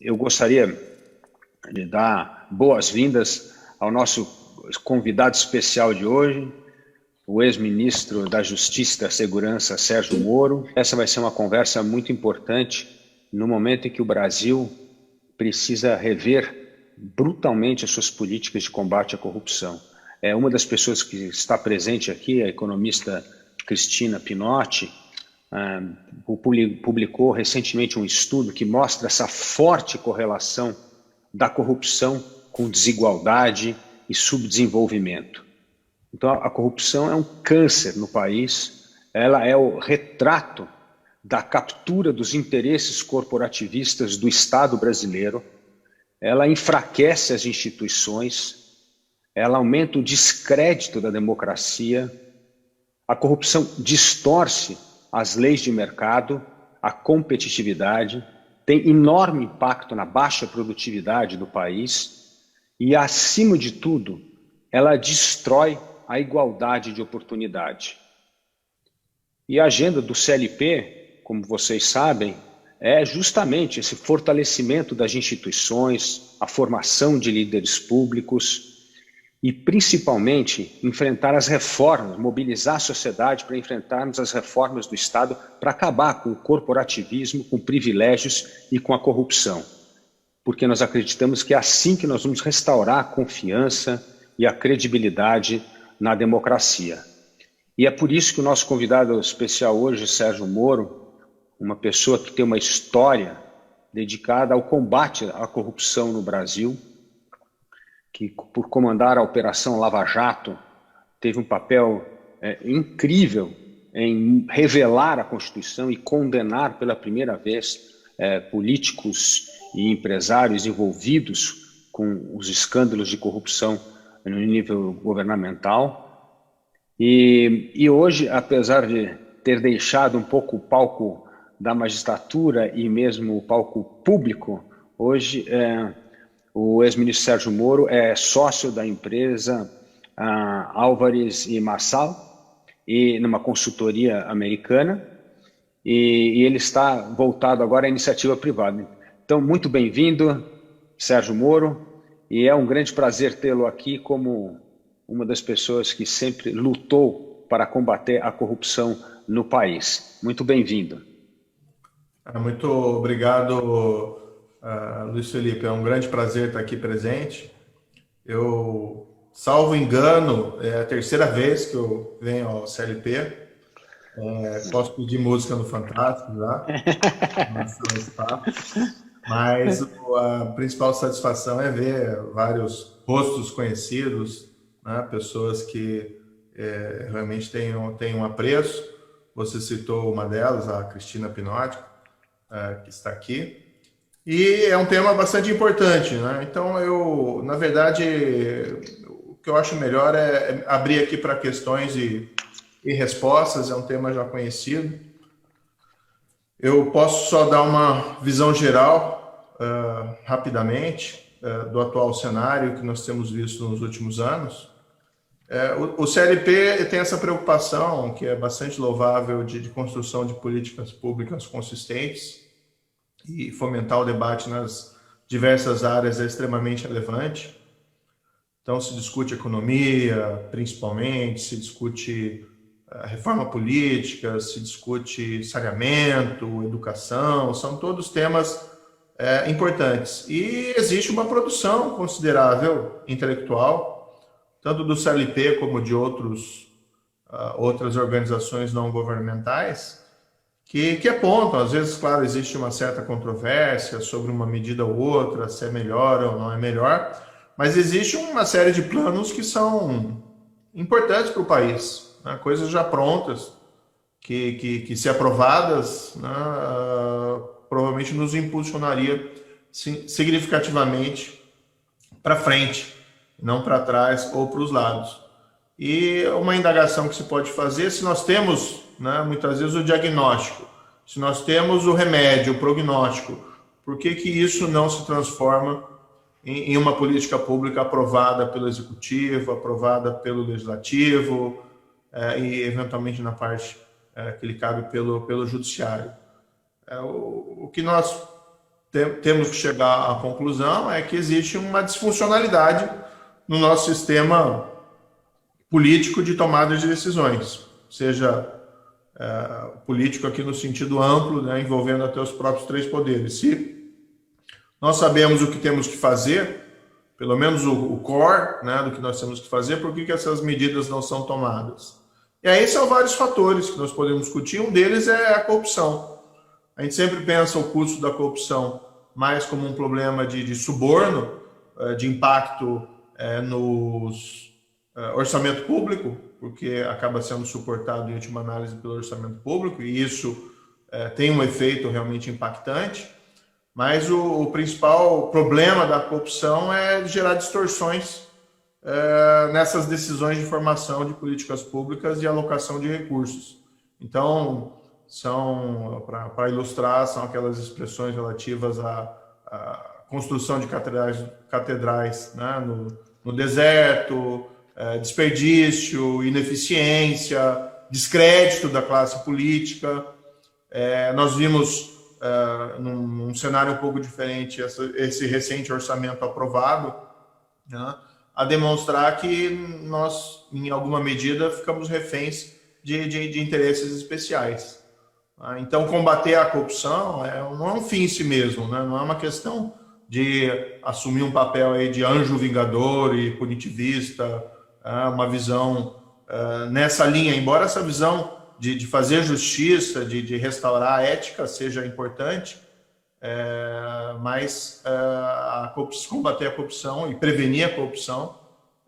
Eu gostaria de dar boas-vindas ao nosso convidado especial de hoje, o ex-ministro da Justiça e da Segurança, Sérgio Moro. Essa vai ser uma conversa muito importante no momento em que o Brasil precisa rever brutalmente as suas políticas de combate à corrupção. Uma das pessoas que está presente aqui, a economista Cristina Pinotti, publicou recentemente um estudo que mostra essa forte correlação da corrupção com desigualdade e subdesenvolvimento. Então, a corrupção é um câncer no país, ela é o retrato da captura dos interesses corporativistas do Estado brasileiro, ela enfraquece as instituições, ela aumenta o descrédito da democracia, a corrupção distorce as leis de mercado, a competitividade, tem enorme impacto na baixa produtividade do país e, acima de tudo, ela destrói a igualdade de oportunidade. E a agenda do CLP, como vocês sabem, é justamente esse fortalecimento das instituições, a formação de líderes públicos e, principalmente, enfrentar as reformas, mobilizar a sociedade para enfrentarmos as reformas do Estado para acabar com o corporativismo, com privilégios e com a corrupção. Porque nós acreditamos que é assim que nós vamos restaurar a confiança e a credibilidade na democracia. E é por isso que o nosso convidado especial hoje, Sérgio Moro, uma pessoa que tem uma história dedicada ao combate à corrupção no Brasil, que por comandar a Operação Lava Jato teve um papel incrível em revelar a Constituição e condenar pela primeira vez políticos e empresários envolvidos com os escândalos de corrupção no nível governamental. E hoje, apesar de ter deixado um pouco o palco da magistratura e mesmo o palco público, hoje o ex-ministro Sérgio Moro é sócio da empresa Álvares e Marçal, e numa consultoria americana, e ele está voltado agora à iniciativa privada. Então, muito bem-vindo, Sérgio Moro, e é um grande prazer tê-lo aqui como uma das pessoas que sempre lutou para combater a corrupção no país. Muito bem-vindo. Muito obrigado, Luiz Felipe. É um grande prazer estar aqui presente. Eu, salvo engano, é a terceira vez que eu venho ao CLP. Posso pedir música no Fantástico já, mas a principal satisfação é ver vários rostos conhecidos, né? Pessoas que realmente têm um apreço. Você citou uma delas, a Cristina Pinotti, que está aqui. E é um tema bastante importante, né? Então, na verdade, o que eu acho melhor é abrir aqui para questões e respostas. É um tema já conhecido. Eu posso só dar uma visão geral, rapidamente, do atual cenário que nós temos visto nos últimos anos. O CLP tem essa preocupação, que é bastante louvável, de construção de políticas públicas consistentes, e fomentar o debate nas diversas áreas é extremamente relevante. Então, se discute economia, principalmente, se discute reforma política, se discute saneamento, educação, são todos temas importantes. E existe uma produção considerável intelectual, tanto do CLP como de outras organizações não governamentais, que apontam, às vezes, claro, existe uma certa controvérsia sobre uma medida ou outra, se é melhor ou não é melhor, mas existe uma série de planos que são importantes para o país, né? Coisas já prontas, que se aprovadas, né, provavelmente nos impulsionaria significativamente para frente, não para trás ou para os lados. E uma indagação que se pode fazer, se nós temos, né, muitas vezes, o diagnóstico, se nós temos o remédio, o prognóstico, por que isso não se transforma em uma política pública aprovada pelo Executivo, aprovada pelo Legislativo, e eventualmente na parte que lhe cabe pelo Judiciário? O que nós temos que chegar à conclusão é que existe uma disfuncionalidade no nosso sistema político de tomada de decisões, seja político aqui no sentido amplo, né, envolvendo até os próprios três poderes. Se nós sabemos o que temos que fazer, pelo menos o core, né, do que nós temos que fazer, por que essas medidas não são tomadas? E aí são vários fatores que nós podemos discutir. Um deles é a corrupção. A gente sempre pensa o custo da corrupção mais como um problema de suborno, de impacto no orçamento público, porque acaba sendo suportado em última análise pelo orçamento público, e isso tem um efeito realmente impactante. Mas o principal problema da corrupção é gerar distorções nessas decisões de formação de políticas públicas e alocação de recursos. Então, para ilustrar, são aquelas expressões relativas à construção de catedrais, né, no deserto, desperdício, ineficiência, descrédito da classe política. Nós vimos, num cenário um pouco diferente, esse recente orçamento aprovado, né, a demonstrar que nós, em alguma medida, ficamos reféns de interesses especiais. Então, combater a corrupção não é um fim em si mesmo, né? Não é uma questão de assumir um papel aí de anjo vingador e punitivista, uma visão nessa linha, embora essa visão de fazer justiça, de restaurar a ética seja importante, mas combater a corrupção e prevenir a corrupção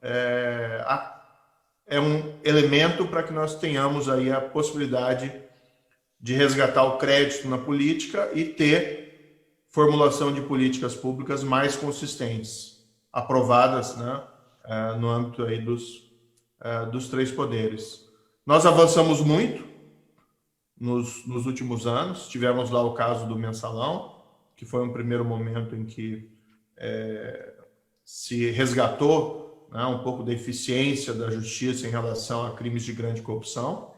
é um elemento para que nós tenhamos aí a possibilidade de resgatar o crédito na política e ter formulação de políticas públicas mais consistentes, aprovadas, né, no âmbito aí dos três poderes. Nós avançamos muito nos últimos anos. Tivemos lá o caso do mensalão, que foi um primeiro momento em que se resgatou, né, um pouco da eficiência da justiça em relação a crimes de grande corrupção.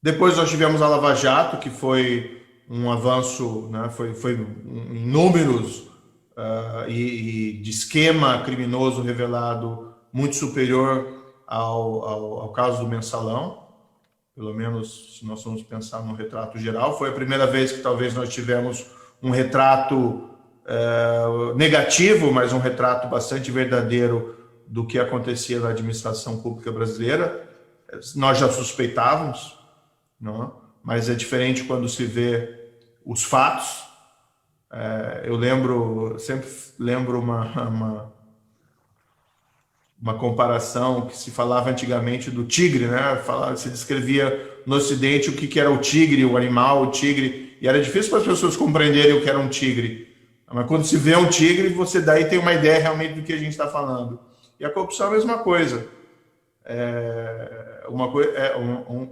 Depois nós tivemos a Lava Jato, que foi um avanço, né, foi em números e de esquema criminoso revelado muito superior ao caso do mensalão. Pelo menos, se nós vamos pensar no retrato geral, foi a primeira vez que talvez nós tivemos um retrato negativo, mas um retrato bastante verdadeiro do que acontecia na administração pública brasileira. Nós já suspeitávamos, não? Mas é diferente quando se vê os fatos. Eu sempre lembro uma comparação que se falava antigamente do tigre, né? Se descrevia no Ocidente o que era o tigre, o animal, o tigre, e era difícil para as pessoas compreenderem o que era um tigre. Mas quando se vê um tigre, você daí tem uma ideia realmente do que a gente está falando. E a corrupção é a mesma coisa.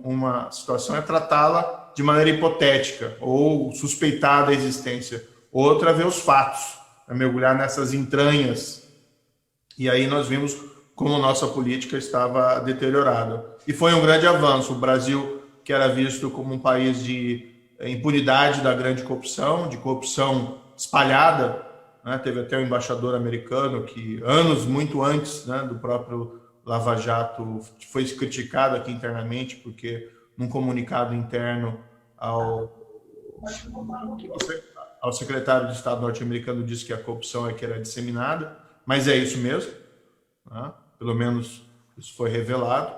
Uma situação é tratá-la de maneira hipotética ou suspeitar da existência. Outra é ver os fatos, é mergulhar nessas entranhas. E aí nós vimos como nossa política estava deteriorada. E foi um grande avanço. O Brasil, que era visto como um país de impunidade da grande corrupção, de corrupção espalhada, né? Teve até um embaixador americano que, muito antes, né, do próprio Lava Jato, foi criticado aqui internamente, porque num comunicado interno ao secretário de Estado norte-americano disse que a corrupção que era disseminada, mas é isso mesmo, né? Pelo menos isso foi revelado.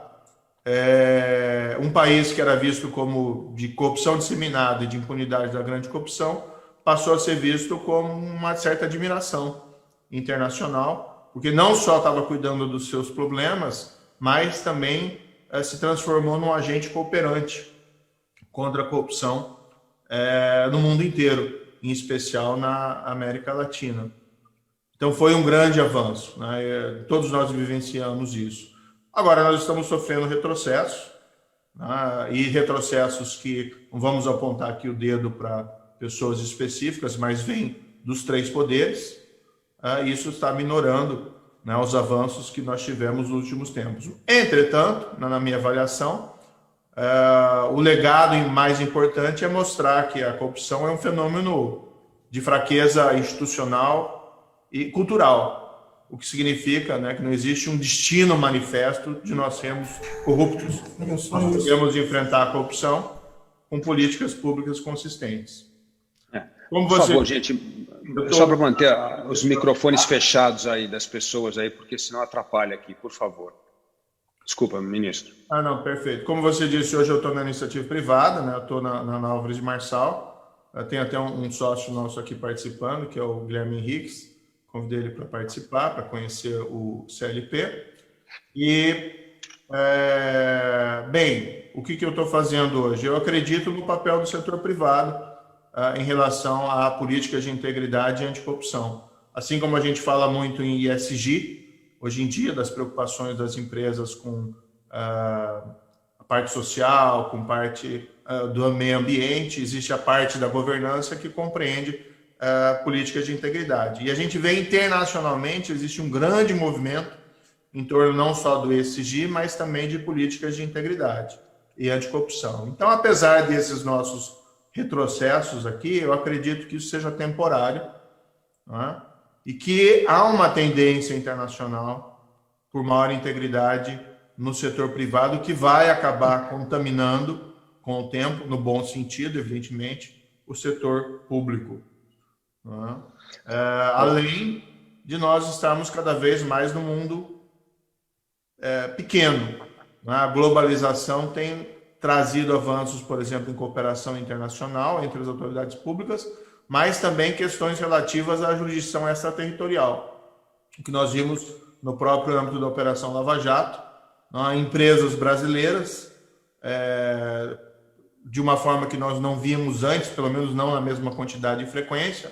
Um país que era visto como de corrupção disseminada e de impunidade da grande corrupção passou a ser visto com uma certa admiração internacional, porque não só estava cuidando dos seus problemas, mas também se transformou num agente cooperante contra a corrupção no mundo inteiro, em especial na América Latina. Então foi um grande avanço, né? Todos nós vivenciamos isso. Agora nós estamos sofrendo retrocessos, né? E retrocessos que não vamos apontar aqui o dedo para pessoas específicas, mas vem dos três poderes. Isso está minorando, né, os avanços que nós tivemos nos últimos tempos. Entretanto, na minha avaliação, o legado mais importante é mostrar que a corrupção é um fenômeno de fraqueza institucional e cultural, o que significa, né, que não existe um destino manifesto de nós sermos corruptos. Nós podemos enfrentar a corrupção com políticas públicas consistentes. Como você... Por favor, gente, só para manter os microfones fechados aí das pessoas aí, porque senão atrapalha aqui, por favor. Desculpa, ministro. Não, perfeito. Como você disse, hoje eu estou na iniciativa privada, né? Eu estou na Álvares de Marçal. Tem até um sócio nosso aqui participando, que é o Guilherme Henriques. Convidei ele para participar, para conhecer o CLP. E, bem, o que eu estou fazendo hoje? Eu acredito no papel do setor privado em relação à política de integridade e anticorrupção. Assim como a gente fala muito em ESG, hoje em dia, das preocupações das empresas com a parte social, com parte do meio ambiente, existe a parte da governança que compreende políticas de integridade. E a gente vê internacionalmente, existe um grande movimento em torno não só do ESG, mas também de políticas de integridade e anticorrupção. Então, apesar desses nossos retrocessos aqui, eu acredito que isso seja temporário, né? E que há uma tendência internacional por maior integridade no setor privado que vai acabar contaminando com o tempo, no bom sentido, evidentemente, o setor público. Né? Além de nós estarmos cada vez mais no mundo pequeno. Né? A globalização tem trazido avanços, por exemplo, em cooperação internacional entre as autoridades públicas, mas também questões relativas à jurisdição extraterritorial. O que nós vimos no próprio âmbito da Operação Lava Jato, empresas brasileiras, de uma forma que nós não víamos antes, pelo menos não na mesma quantidade e frequência,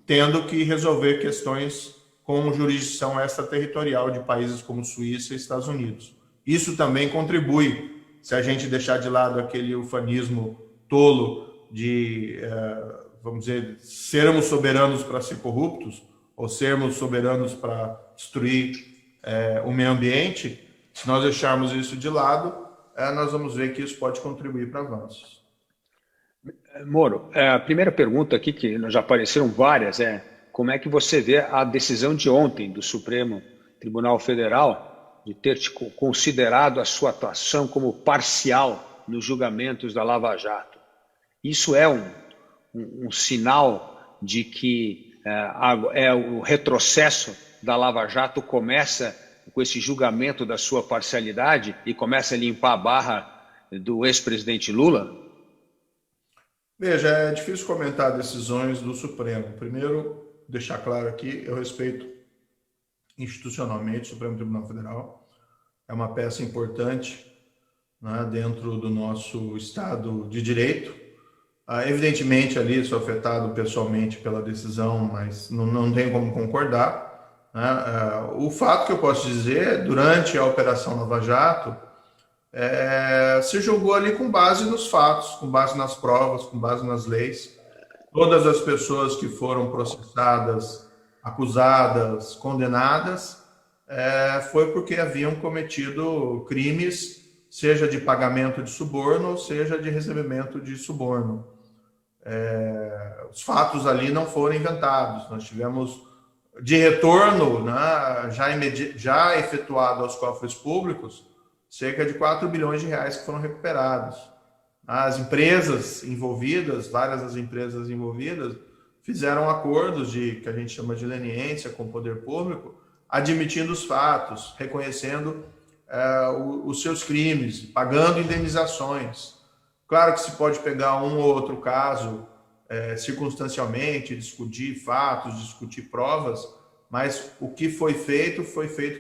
tendo que resolver questões com jurisdição extraterritorial de países como Suíça e Estados Unidos. Isso também contribui, se a gente deixar de lado aquele ufanismo tolo de... vamos dizer, sermos soberanos para ser corruptos, ou sermos soberanos para destruir o meio ambiente, se nós deixarmos isso de lado, nós vamos ver que isso pode contribuir para avanços. Moro, a primeira pergunta aqui, que já apareceram várias, como é que você vê a decisão de ontem do Supremo Tribunal Federal de ter considerado a sua atuação como parcial nos julgamentos da Lava Jato? Isso é um sinal de que o retrocesso da Lava Jato começa com esse julgamento da sua parcialidade e começa a limpar a barra do ex-presidente Lula? Veja, é difícil comentar decisões do Supremo. Primeiro, deixar claro aqui, eu respeito institucionalmente o Supremo Tribunal Federal. É uma peça importante, né, dentro do nosso Estado de Direito. Evidentemente, ali sou afetado pessoalmente pela decisão, mas não tenho como concordar. Né? O fato que eu posso dizer, durante a Operação Lava Jato, se julgou ali com base nos fatos, com base nas provas, com base nas leis. Todas as pessoas que foram processadas, acusadas, condenadas, foi porque haviam cometido crimes, seja de pagamento de suborno, seja de recebimento de suborno. Os fatos ali não foram inventados. Nós tivemos de retorno, né, já efetuado aos cofres públicos, cerca de 4 bilhões de reais que foram recuperados. As empresas envolvidas, várias das empresas envolvidas, fizeram acordos que a gente chama de leniência com o poder público, admitindo os fatos, reconhecendo os seus crimes, pagando indenizações. Claro que se pode pegar um ou outro caso circunstancialmente, discutir fatos, discutir provas, mas o que foi feito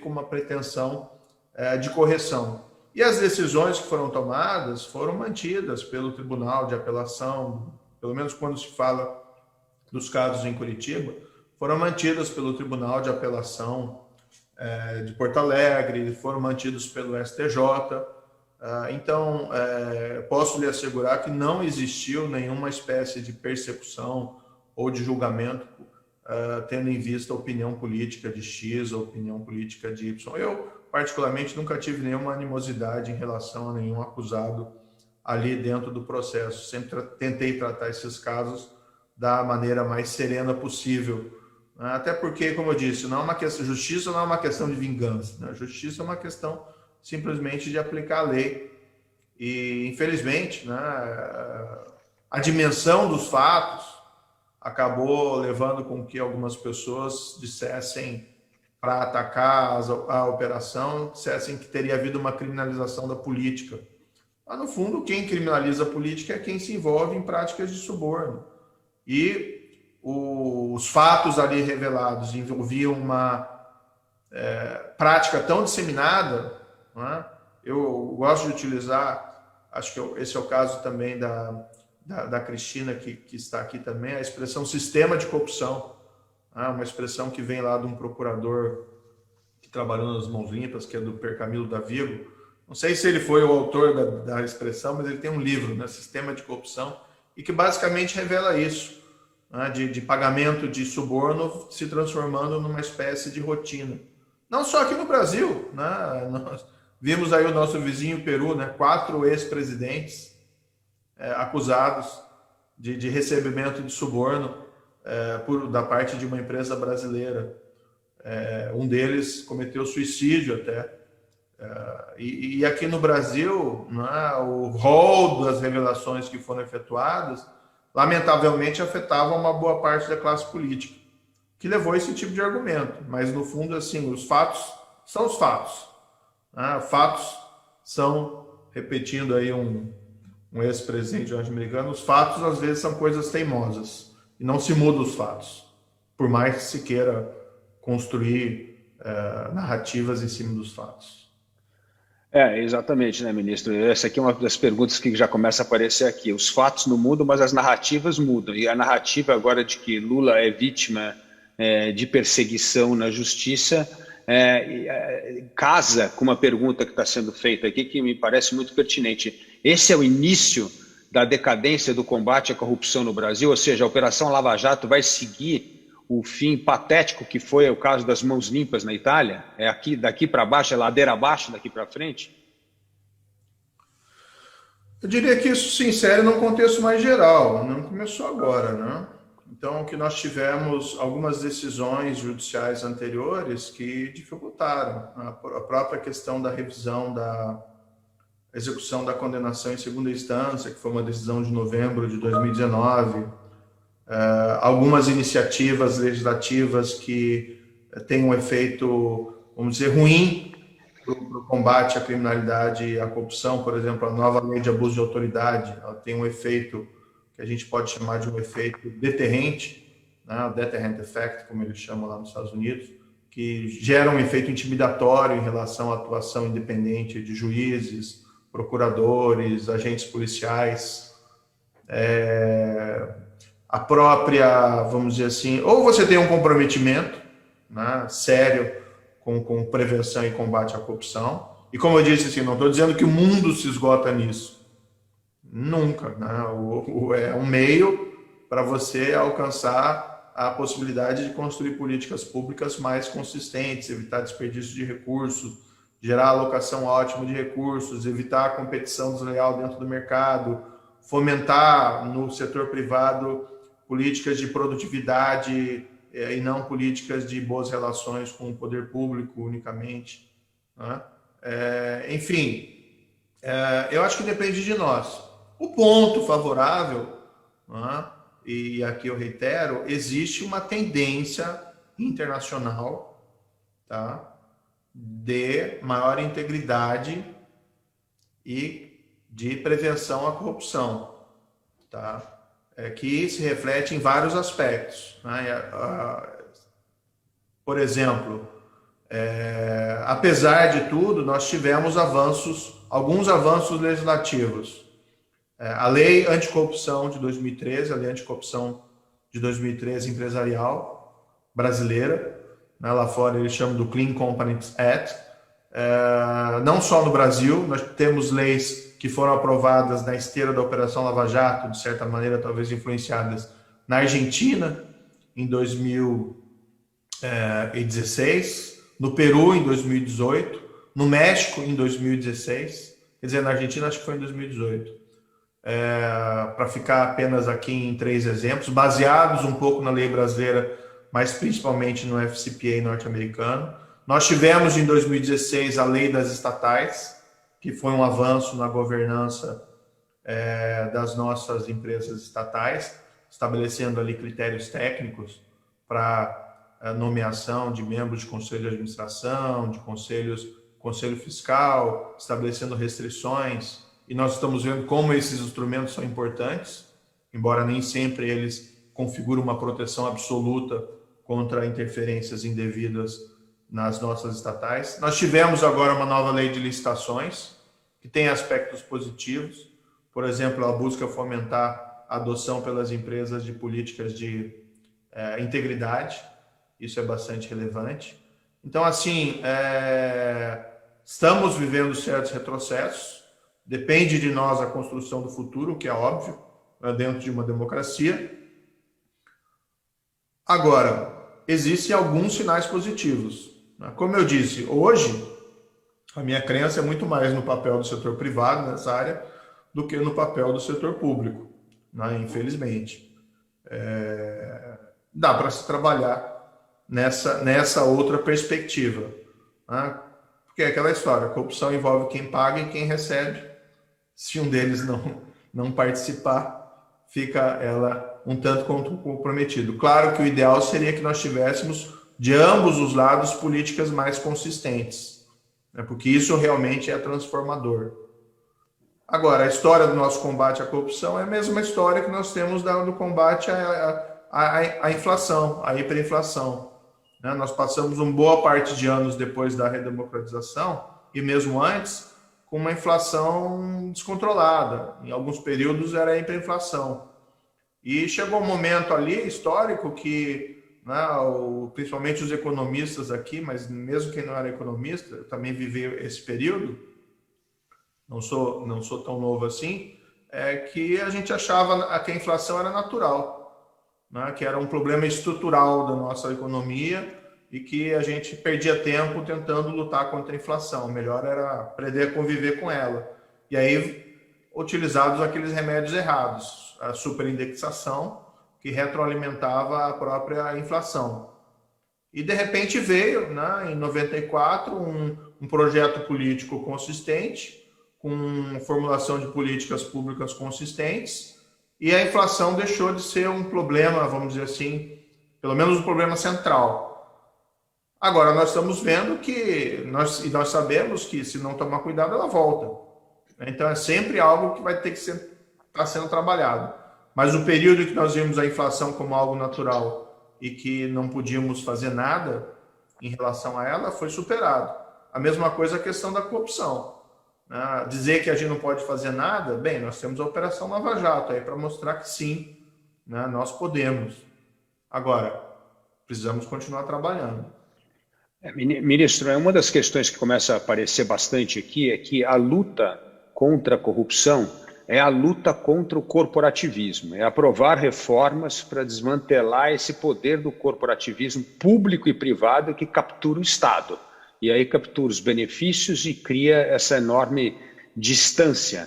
com uma pretensão de correção. E as decisões que foram tomadas foram mantidas pelo Tribunal de Apelação, pelo menos quando se fala dos casos em Curitiba, foram mantidas pelo Tribunal de Apelação de Porto Alegre, foram mantidos pelo STJ. Então, posso lhe assegurar que não existiu nenhuma espécie de persecução ou de julgamento tendo em vista a opinião política de X ou opinião política de Y. Eu, particularmente, nunca tive nenhuma animosidade em relação a nenhum acusado ali dentro do processo. Sempre tentei tratar esses casos da maneira mais serena possível. Até porque, como eu disse, não é uma questão, justiça não é uma questão de vingança, né? Justiça é uma questão simplesmente de aplicar a lei. E, infelizmente, né, a dimensão dos fatos acabou levando com que algumas pessoas dissessem, para atacar a operação, dissessem que teria havido uma criminalização da política. Mas, no fundo, quem criminaliza a política é quem se envolve em práticas de suborno. E os fatos ali revelados envolviam uma prática tão disseminada, né? Eu gosto de utilizar, acho que esse é o caso também da Cristina, que está aqui também, a expressão sistema de corrupção, né? Uma expressão que vem lá de um procurador que trabalhou nas Mãos Limpas, que é do Percamilo da Vigo. Não sei se ele foi o autor da expressão, mas ele tem um livro, né, Sistema de Corrupção, e que basicamente revela isso, né, de pagamento de suborno se transformando numa espécie de rotina. Não só aqui no Brasil, né? Nós vimos aí o nosso vizinho Peru, né, 4 ex-presidentes acusados de recebimento de suborno da parte de uma empresa brasileira. Um deles cometeu suicídio até. E aqui no Brasil, né, o rol das revelações que foram efetuadas, lamentavelmente, afetava uma boa parte da classe política, que levou esse tipo de argumento. Mas, no fundo, assim, os fatos são os fatos. Né? Fatos são, repetindo aí um ex-presidente norte-americano, os fatos, às vezes, são coisas teimosas. E não se mudam os fatos, por mais que se queira construir narrativas em cima dos fatos. Exatamente, né, ministro? Essa aqui é uma das perguntas que já começa a aparecer aqui. Os fatos não mudam, mas as narrativas mudam. E a narrativa agora de que Lula é vítima de perseguição na justiça casa com uma pergunta que está sendo feita aqui que me parece muito pertinente. Esse é o início da decadência do combate à corrupção no Brasil? Ou seja, a Operação Lava Jato vai seguir o fim patético que foi o caso das Mãos Limpas na Itália? É aqui, daqui para baixo, é ladeira abaixo, daqui para frente? Eu diria que isso se insere num contexto mais geral, não começou agora, né? Então, que nós tivemos algumas decisões judiciais anteriores que dificultaram a própria questão da revisão da execução da condenação em segunda instância, que foi uma decisão de novembro de 2019, algumas iniciativas legislativas que têm um efeito, vamos dizer, ruim para o combate à criminalidade e à corrupção. Por exemplo, a nova lei de abuso de autoridade, ela tem um efeito que a gente pode chamar de um efeito deterrente, né? O deterrent effect, como eles chamam lá nos Estados Unidos, que gera um efeito intimidatório em relação à atuação independente de juízes, procuradores, agentes policiais. A própria, vamos dizer assim, ou você tem um comprometimento, né, sério com prevenção e combate à corrupção, e como eu disse, assim, não estou dizendo que o mundo se esgota nisso, nunca, né? É um meio para você alcançar a possibilidade de construir políticas públicas mais consistentes, evitar desperdício de recursos, gerar alocação ótima de recursos, evitar a competição desleal dentro do mercado, fomentar no setor privado políticas de produtividade e não políticas de boas relações com o poder público unicamente, né? Enfim, eu acho que depende de nós. O ponto favorável, né, e aqui eu reitero, existe uma tendência internacional, tá, de maior integridade e de prevenção à corrupção, tá? Que se reflete em vários aspectos, né? Por exemplo, apesar de tudo, nós tivemos alguns avanços legislativos. A Lei Anticorrupção de 2013, a Lei Anticorrupção de 2013 empresarial brasileira, né? Lá fora eles chamam do Clean Companies Act. Não só no Brasil, nós temos leis que foram aprovadas na esteira da Operação Lava Jato, de certa maneira talvez influenciadas na Argentina em 2016, no Peru em 2018, no México em 2016, quer dizer, na Argentina acho que foi em 2018. para ficar apenas aqui em 3 exemplos, baseados um pouco na lei brasileira, mas principalmente no FCPA norte-americano. Nós tivemos em 2016 a lei das estatais, que foi um avanço na governança das nossas empresas estatais, estabelecendo ali critérios técnicos para nomeação de membros de conselho de administração, de conselho fiscal, estabelecendo restrições, e nós estamos vendo como esses instrumentos são importantes, embora nem sempre eles configuram uma proteção absoluta contra interferências indevidas nas nossas estatais. Nós tivemos agora uma nova lei de licitações, que tem aspectos positivos, por exemplo, ela busca fomentar a adoção pelas empresas de políticas de integridade, isso é bastante relevante. Então, assim, estamos vivendo certos retrocessos, depende de nós a construção do futuro, o que é óbvio, dentro de uma democracia. Agora, existem alguns sinais positivos. Como eu disse, hoje, a minha crença é muito mais no papel do setor privado nessa área do que no papel do setor público, né? Infelizmente. Dá para se trabalhar nessa outra perspectiva, né? Porque é aquela história, a corrupção envolve quem paga e quem recebe. Se um deles não participar, fica ela um tanto quanto comprometido. Claro que o ideal seria que nós tivéssemos de ambos os lados políticas mais consistentes, né? Porque isso realmente é transformador. Agora, a história do nosso combate à corrupção é a mesma história que nós temos do combate à inflação, à hiperinflação, né? Nós passamos uma boa parte de anos depois da redemocratização, e mesmo antes, com uma inflação descontrolada. Em alguns períodos era a hiperinflação. E chegou um momento ali, histórico, que, né, principalmente os economistas aqui, mas mesmo quem não era economista, eu também vivi esse período, não sou tão novo assim, que a gente achava que a inflação era natural, né, que era um problema estrutural da nossa economia e que a gente perdia tempo tentando lutar contra a inflação. O melhor era aprender a conviver com ela. E aí, utilizados aqueles remédios errados, a superindexação, que retroalimentava a própria inflação. E, de repente, veio, né, em 94, um projeto político consistente, com formulação de políticas públicas consistentes, e a inflação deixou de ser um problema, vamos dizer assim, pelo menos um problema central. Agora, nós estamos vendo que, nós sabemos que, se não tomar cuidado, ela volta. Então, é sempre algo que vai ter que estar sendo trabalhado. Mas o período que nós vimos a inflação como algo natural e que não podíamos fazer nada em relação a ela, foi superado. A mesma coisa a questão da corrupção. Dizer que a gente não pode fazer nada, bem, nós temos a Operação Lava Jato aí para mostrar que sim, né, nós podemos. Agora, precisamos continuar trabalhando. Ministro, uma das questões que começa a aparecer bastante aqui é que a luta contra a corrupção é a luta contra o corporativismo, é aprovar reformas para desmantelar esse poder do corporativismo público e privado que captura o Estado. E aí captura os benefícios e cria essa enorme distância,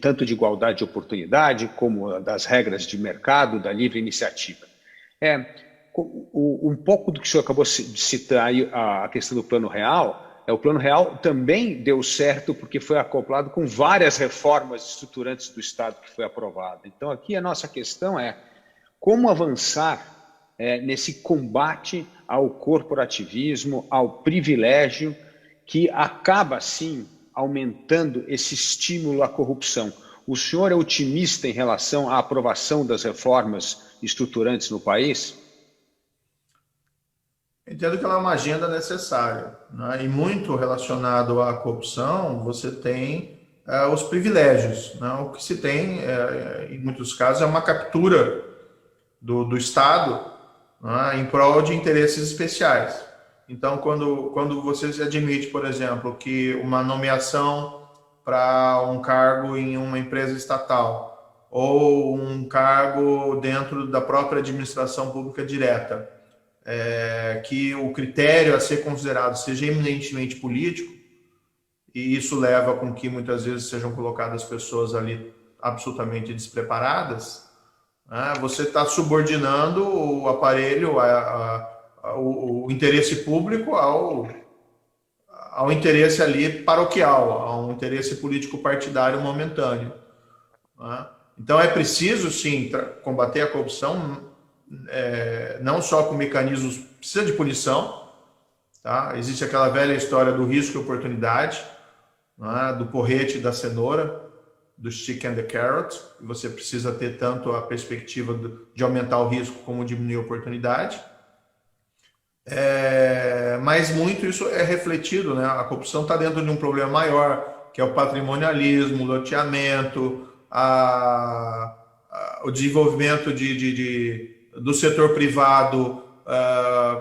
tanto de igualdade de oportunidade, como das regras de mercado, da livre iniciativa. Um pouco do que o senhor acabou de citar aí, a questão do Plano Real, o Plano Real também deu certo porque foi acoplado com várias reformas estruturantes do Estado que foi aprovada. Então aqui a nossa questão é como avançar nesse combate ao corporativismo, ao privilégio, que acaba, sim, aumentando esse estímulo à corrupção. O senhor é otimista em relação à aprovação das reformas estruturantes no país? Entendo que ela é uma agenda necessária, né? E muito relacionado à corrupção, você tem os privilégios, né? O que se tem, em muitos casos, é uma captura do Estado, né, em prol de interesses especiais. Então, quando você se admite, por exemplo, que uma nomeação para um cargo em uma empresa estatal ou um cargo dentro da própria administração pública direta, que o critério a ser considerado seja eminentemente político, e isso leva com que muitas vezes sejam colocadas pessoas ali absolutamente despreparadas, né, você está subordinando o aparelho, o interesse público ao interesse ali paroquial, a um interesse político partidário momentâneo. Né? Então é preciso, sim, combater a corrupção, não só com mecanismos, precisa de punição, tá? Existe aquela velha história do risco e oportunidade, né? Do porrete e da cenoura, do stick and the carrot, e você precisa ter tanto a perspectiva de aumentar o risco como diminuir a oportunidade. Mas muito isso é refletido, né? A corrupção está dentro de um problema maior, que é o patrimonialismo, o loteamento, o desenvolvimento do setor privado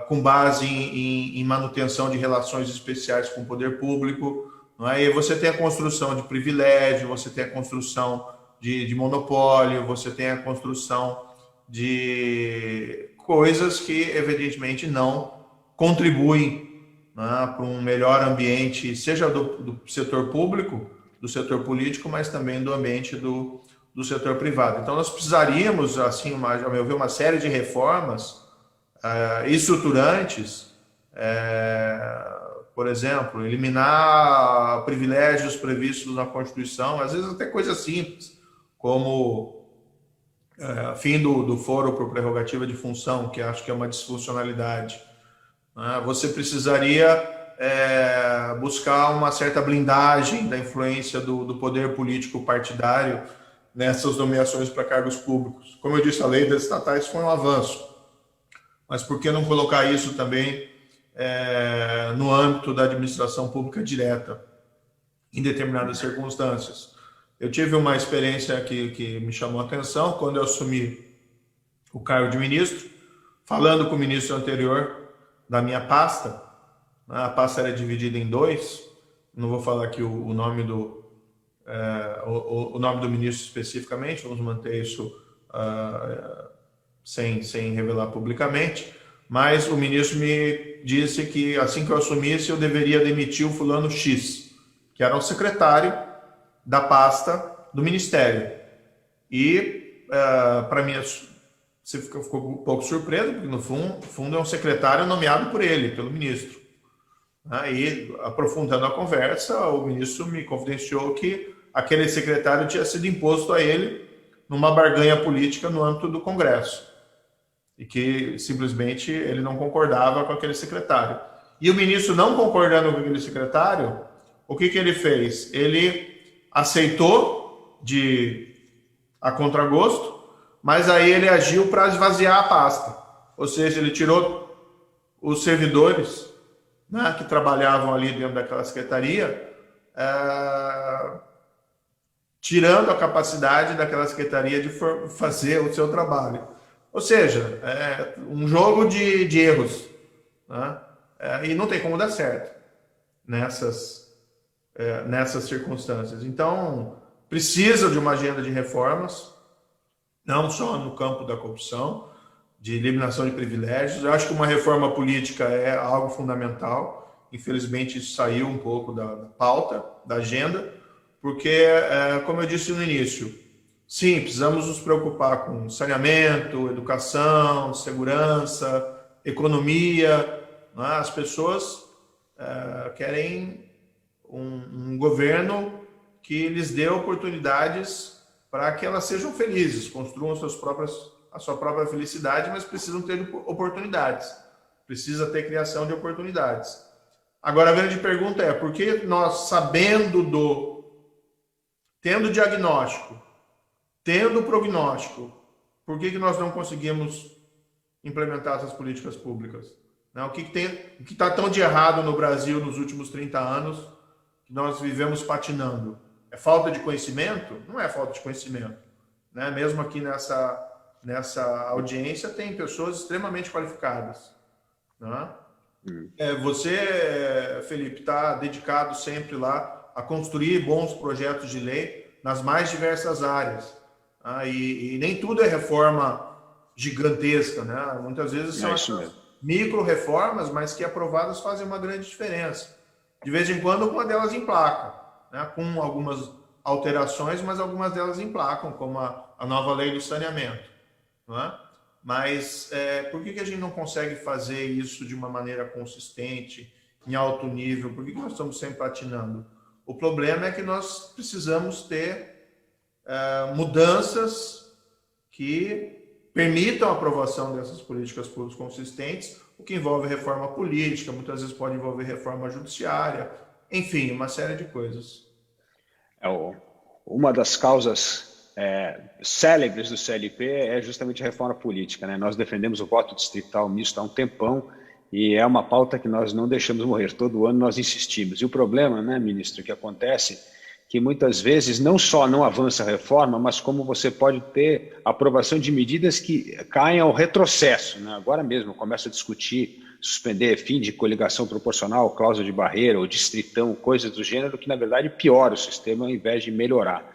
com base em manutenção de relações especiais com o poder público. Não é? E você tem a construção de privilégio, você tem a construção de monopólio, você tem a construção de coisas que, evidentemente, não contribuem, né, para um melhor ambiente, seja do setor público, do setor político, mas também do ambiente do setor privado. Então, nós precisaríamos, assim, a meu ver, uma série de reformas estruturantes, por exemplo, eliminar privilégios previstos na Constituição, às vezes até coisas simples, como fim do foro por prerrogativa de função, que acho que é uma disfuncionalidade. Você precisaria buscar uma certa blindagem da influência do poder político partidário nessas nomeações para cargos públicos. Como eu disse, a lei das estatais foi um avanço, mas por que não colocar isso também no âmbito da administração pública direta, em determinadas circunstâncias? Eu tive uma experiência que me chamou a atenção quando eu assumi o cargo de ministro, falando com o ministro anterior da minha pasta. A pasta era dividida em dois, não vou falar aqui o nome o nome do ministro especificamente, vamos manter isso sem revelar publicamente, mas o ministro me disse que assim que eu assumisse eu deveria demitir o fulano X, que era o secretário da pasta do Ministério. E, para mim, você ficou um pouco surpreso, porque no fundo é um secretário nomeado por ele, pelo ministro. E, aprofundando a conversa, o ministro me confidenciou que aquele secretário tinha sido imposto a ele numa barganha política no âmbito do Congresso. E que, simplesmente, ele não concordava com aquele secretário. E o ministro, não concordando com aquele secretário, o que ele fez? Ele aceitou a contragosto, mas aí ele agiu para esvaziar a pasta. Ou seja, ele tirou os servidores, né, que trabalhavam ali dentro daquela secretaria, tirando a capacidade daquela secretaria de fazer o seu trabalho. Ou seja, um jogo de erros, né? E não tem como dar certo nessas circunstâncias. Então, precisa de uma agenda de reformas, não só no campo da corrupção, de eliminação de privilégios. Eu acho que uma reforma política é algo fundamental. Infelizmente, isso saiu um pouco da pauta, da agenda, porque, como eu disse no início, sim, precisamos nos preocupar com saneamento, educação, segurança, economia. Né? As pessoas querem um governo que lhes dê oportunidades para que elas sejam felizes, construam a sua própria felicidade, mas precisam ter oportunidades. Precisa ter criação de oportunidades. Agora, a grande pergunta é, por que nós, tendo diagnóstico, tendo prognóstico, por que nós não conseguimos implementar essas políticas públicas? O que está tão de errado no Brasil nos últimos 30 anos que nós vivemos patinando? É falta de conhecimento? Não é falta de conhecimento. Né? Mesmo aqui nessa audiência tem pessoas extremamente qualificadas. Né? Você, Felipe, está dedicado sempre lá a construir bons projetos de lei nas mais diversas áreas. E nem tudo é reforma gigantesca. Né? Muitas vezes são micro-reformas, mas que aprovadas fazem uma grande diferença. De vez em quando, uma delas emplaca, né? Com algumas alterações, mas algumas delas emplacam, como a nova lei do saneamento. Não é? Mas por que a gente não consegue fazer isso de uma maneira consistente, em alto nível? Por que nós estamos sempre patinando? O problema é que nós precisamos ter mudanças que permitam a aprovação dessas políticas públicas consistentes, o que envolve reforma política, muitas vezes pode envolver reforma judiciária, enfim, uma série de coisas. Uma das causas célebres do CLP é justamente a reforma política, né? Nós defendemos o voto distrital misto há um tempão e é uma pauta que nós não deixamos morrer. Todo ano nós insistimos. E o problema, né, ministro, que acontece que muitas vezes não só não avança a reforma, mas como você pode ter aprovação de medidas que caem ao retrocesso, né? Agora mesmo começa a discutir suspender fim de coligação proporcional, cláusula de barreira ou distritão, coisas do gênero, que na verdade piora o sistema ao invés de melhorar.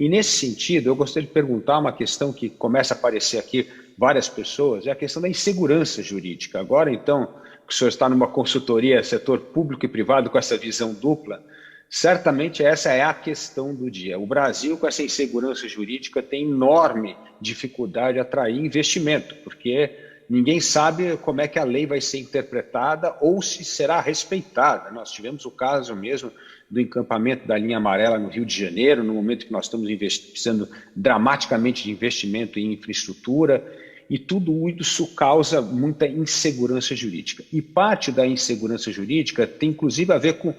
E nesse sentido, eu gostaria de perguntar uma questão que começa a aparecer aqui várias pessoas, é a questão da insegurança jurídica. Agora, então, que o senhor está numa consultoria, setor público e privado, com essa visão dupla, certamente essa é a questão do dia. O Brasil, com essa insegurança jurídica, tem enorme dificuldade de atrair investimento, porque ninguém sabe como é que a lei vai ser interpretada ou se será respeitada. Nós tivemos o caso mesmo do encampamento da linha amarela no Rio de Janeiro, no momento que nós estamos precisando dramaticamente de investimento em infraestrutura, e tudo isso causa muita insegurança jurídica. E parte da insegurança jurídica tem inclusive a ver com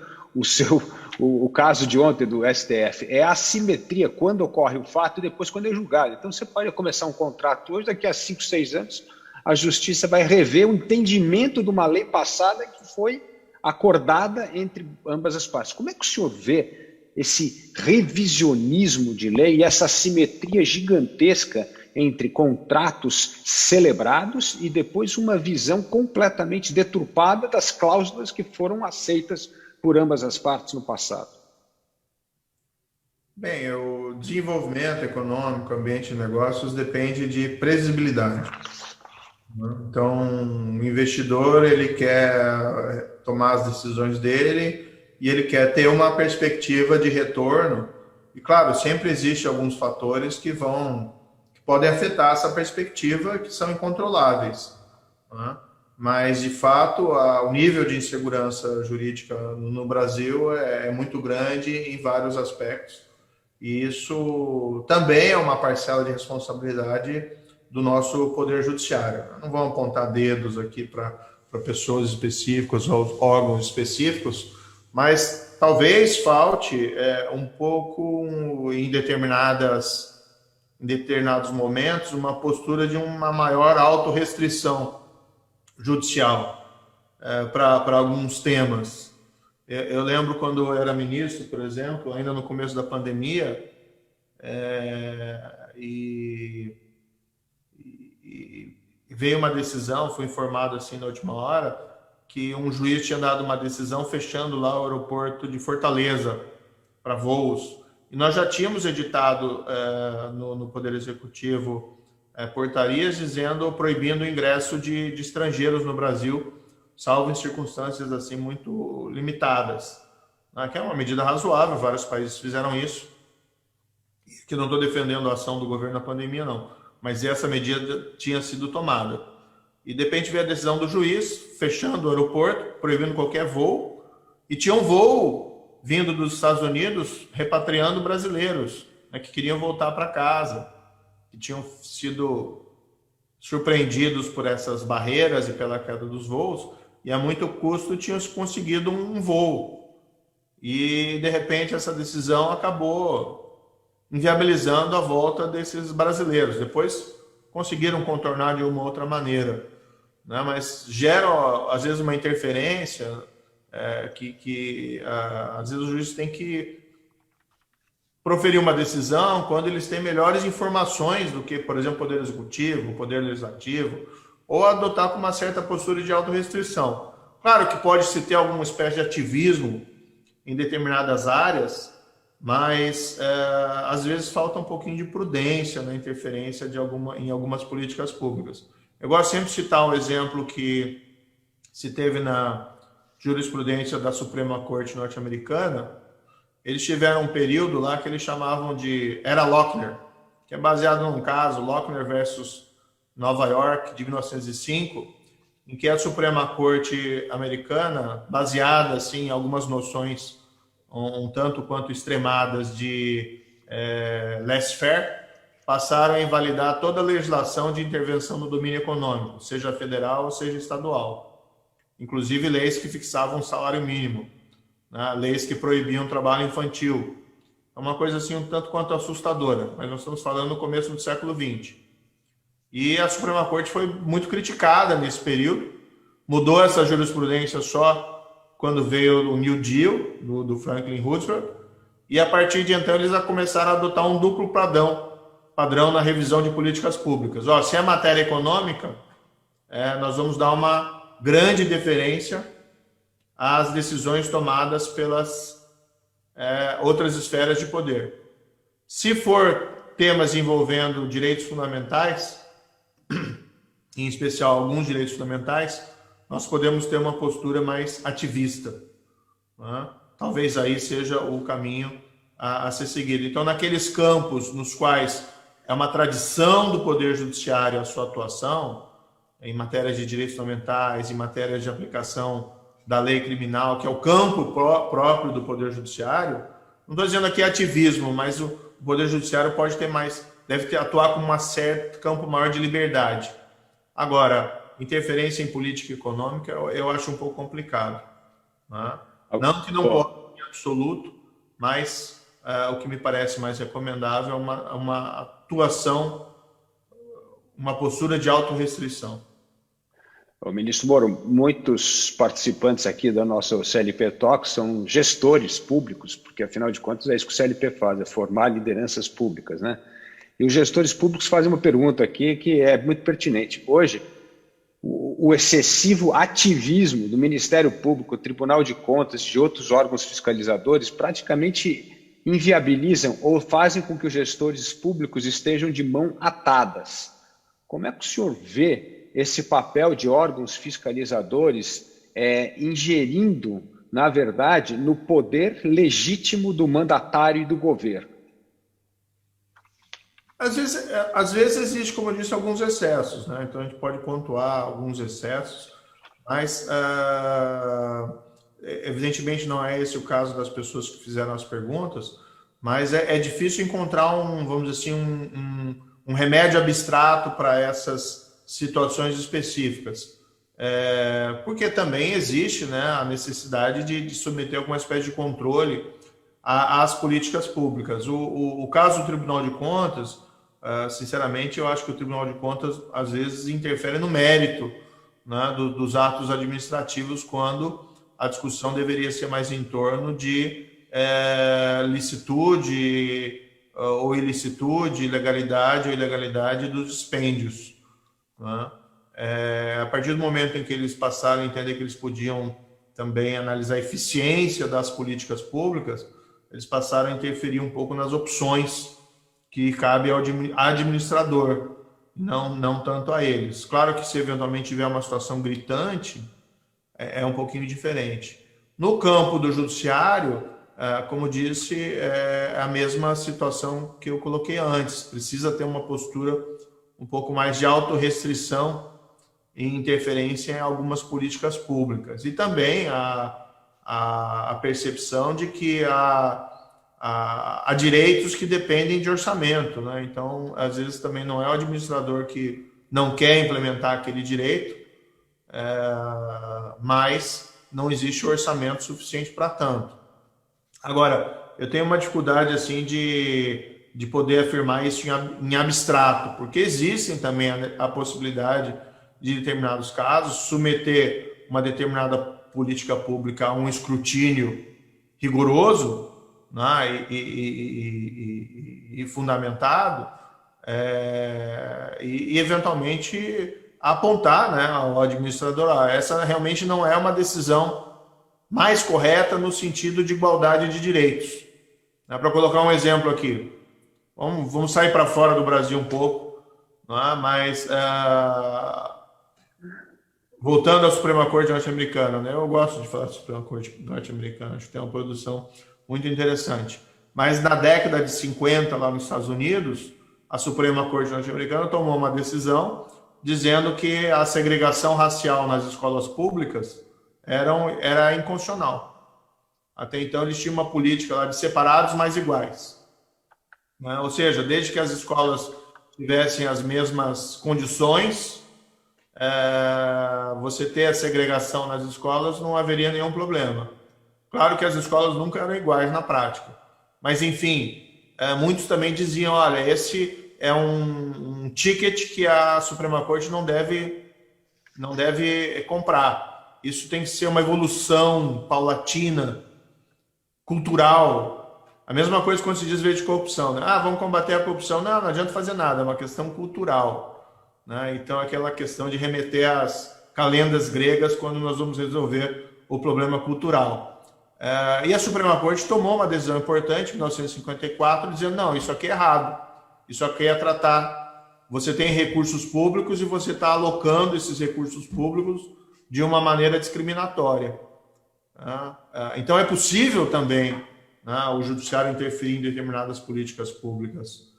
o caso de ontem do STF, é a assimetria quando ocorre o fato e depois quando é julgado. Então você pode começar um contrato hoje, daqui a 5, 6 anos, a justiça vai rever o entendimento de uma lei passada que foi acordada entre ambas as partes. Como é que o senhor vê esse revisionismo de lei e essa assimetria gigantesca entre contratos celebrados e depois uma visão completamente deturpada das cláusulas que foram aceitas por ambas as partes no passado? Bem, o desenvolvimento econômico, ambiente de negócios depende de previsibilidade. Então, o investidor, ele quer tomar as decisões dele e ele quer ter uma perspectiva de retorno. E, claro, sempre existe alguns fatores que podem afetar essa perspectiva, que são incontroláveis, né? Mas, de fato, o nível de insegurança jurídica no Brasil é muito grande em vários aspectos. E isso também é uma parcela de responsabilidade do nosso Poder Judiciário. Não vamos apontar dedos aqui para pessoas específicas ou órgãos específicos, mas talvez falte um pouco em determinados momentos uma postura de uma maior autorrestrição judicial para alguns temas. Eu lembro quando eu era ministro, por exemplo, ainda no começo da pandemia, e veio uma decisão, fui informado assim na última hora, que um juiz tinha dado uma decisão fechando lá o aeroporto de Fortaleza para voos. E nós já tínhamos editado no Poder Executivo portarias proibindo o ingresso de estrangeiros no Brasil, salvo em circunstâncias assim muito limitadas, né? Que é uma medida razoável, vários países fizeram isso, que não estou defendendo a ação do governo na pandemia, não, mas essa medida tinha sido tomada. E de repente veio a decisão do juiz, fechando o aeroporto, proibindo qualquer voo, e tinha um voo vindo dos Estados Unidos, repatriando brasileiros, né, que queriam voltar para casa, que tinham sido surpreendidos por essas barreiras e pela queda dos voos, e a muito custo tinham conseguido um voo. E, de repente, essa decisão acabou inviabilizando a volta desses brasileiros. Depois conseguiram contornar de uma outra maneira, né? Mas gera, às vezes, uma interferência que às vezes, o juiz tem que proferir uma decisão quando eles têm melhores informações do que, por exemplo, o Poder Executivo, o Poder Legislativo, ou adotar com uma certa postura de autorrestrição. Claro que pode-se ter alguma espécie de ativismo em determinadas áreas, mas às vezes falta um pouquinho de prudência na interferência em algumas políticas públicas. Eu gosto sempre de citar um exemplo que se teve na jurisprudência da Suprema Corte norte-americana, eles tiveram um período lá que eles chamavam de Era Lochner, que é baseado num caso, Lochner versus Nova York, de 1905, em que a Suprema Corte americana, baseada assim, em algumas noções um tanto quanto extremadas de laissez-faire, passaram a invalidar toda a legislação de intervenção no domínio econômico, seja federal ou seja estadual. Inclusive leis que fixavam o salário mínimo, né? Leis que proibiam o trabalho infantil. É uma coisa assim um tanto quanto assustadora, mas nós estamos falando no começo do século XX. E a Suprema Corte foi muito criticada nesse período, mudou essa jurisprudência só quando veio o New Deal, do Franklin Roosevelt, e a partir de então eles começaram a adotar um duplo padrão na revisão de políticas públicas. Se é matéria econômica, nós vamos dar uma grande deferência às decisões tomadas pelas outras esferas de poder. Se for temas envolvendo direitos fundamentais, em especial alguns direitos fundamentais, nós podemos ter uma postura mais ativista, né? Talvez aí seja o caminho a ser seguido. Então, naqueles campos nos quais é uma tradição do Poder Judiciário a sua atuação, em matéria de direitos fundamentais, em matéria de aplicação da lei criminal, que é o campo próprio do Poder Judiciário, não estou dizendo aqui ativismo, mas o Poder Judiciário pode ter mais, deve atuar com um certo campo maior de liberdade. Agora, interferência em política econômica eu acho um pouco complicado, né? Não que não pode em absoluto, mas o que me parece mais recomendável é uma atuação, uma postura de autorrestrição. Ministro Moro, muitos participantes aqui da nossa CLP Talk são gestores públicos, porque afinal de contas é isso que o CLP faz, é formar lideranças públicas, né? E os gestores públicos fazem uma pergunta aqui que é muito pertinente. Hoje, o excessivo ativismo do Ministério Público, Tribunal de Contas e de outros órgãos fiscalizadores praticamente inviabilizam ou fazem com que os gestores públicos estejam de mão atadas. Como é que o senhor vê esse papel de órgãos fiscalizadores ingerindo, na verdade, no poder legítimo do mandatário e do governo? Às vezes existe, como eu disse, alguns excessos, né? Então a gente pode pontuar alguns excessos, mas evidentemente não é esse o caso das pessoas que fizeram as perguntas, mas é difícil encontrar vamos dizer assim, um remédio abstrato para essas situações específicas. Porque também existe, né, a necessidade de submeter alguma espécie de controle às políticas públicas. O caso do Tribunal de Contas, sinceramente, eu acho que o Tribunal de Contas, às vezes, interfere no mérito, né, dos atos administrativos, quando a discussão deveria ser mais em torno de licitude ou ilicitude, legalidade ou ilegalidade dos dispêndios, né? A partir do momento em que eles passaram a entender que eles podiam também analisar a eficiência das políticas públicas, eles passaram a interferir um pouco nas opções que cabe ao administrador, não tanto a eles. Claro que se eventualmente tiver uma situação gritante, é um pouquinho diferente. No campo do judiciário, como disse, é a mesma situação que eu coloquei antes. Precisa ter uma postura um pouco mais de autorrestrição e interferência em algumas políticas públicas. E também a percepção de que há direitos que dependem de orçamento, né? Então, às vezes, também não é o administrador que não quer implementar aquele direito, mas não existe orçamento suficiente para tanto. Agora, eu tenho uma dificuldade assim de poder afirmar isso em abstrato, porque existem também a possibilidade de, em determinados casos, submeter uma determinada política pública a um escrutínio rigoroso, né, e fundamentado, e eventualmente apontar, né, ao administrador, essa realmente não é uma decisão mais correta no sentido de igualdade de direitos. Para colocar um exemplo aqui, vamos sair para fora do Brasil um pouco, né, mas voltando à Suprema Corte norte-americana, né, eu gosto de falar da Suprema Corte norte-americana, acho que tem uma produção muito interessante. Mas na década de 50, lá nos Estados Unidos, a Suprema Corte norte-americana tomou uma decisão dizendo que a segregação racial nas escolas públicas era inconstitucional. Até então, eles tinham uma política lá de separados, mas iguais. Né? Ou seja, desde que as escolas tivessem as mesmas condições, você ter a segregação nas escolas não haveria nenhum problema. Claro que as escolas nunca eram iguais na prática. Mas, enfim, muitos também diziam, olha, esse é um ticket que a Suprema Corte não deve comprar. Isso tem que ser uma evolução paulatina, cultural. A mesma coisa quando se diz de corrupção. Né? Vamos combater a corrupção. Não adianta fazer nada, é uma questão cultural. Né? Então, aquela questão de remeter às calendas gregas quando nós vamos resolver o problema cultural. E a Suprema Corte tomou uma decisão importante, em 1954, dizendo, não, isso aqui é errado. Isso aqui é tratar... Você tem recursos públicos e você está alocando esses recursos públicos de uma maneira discriminatória. Então, é possível também o judiciário interferir em determinadas políticas públicas.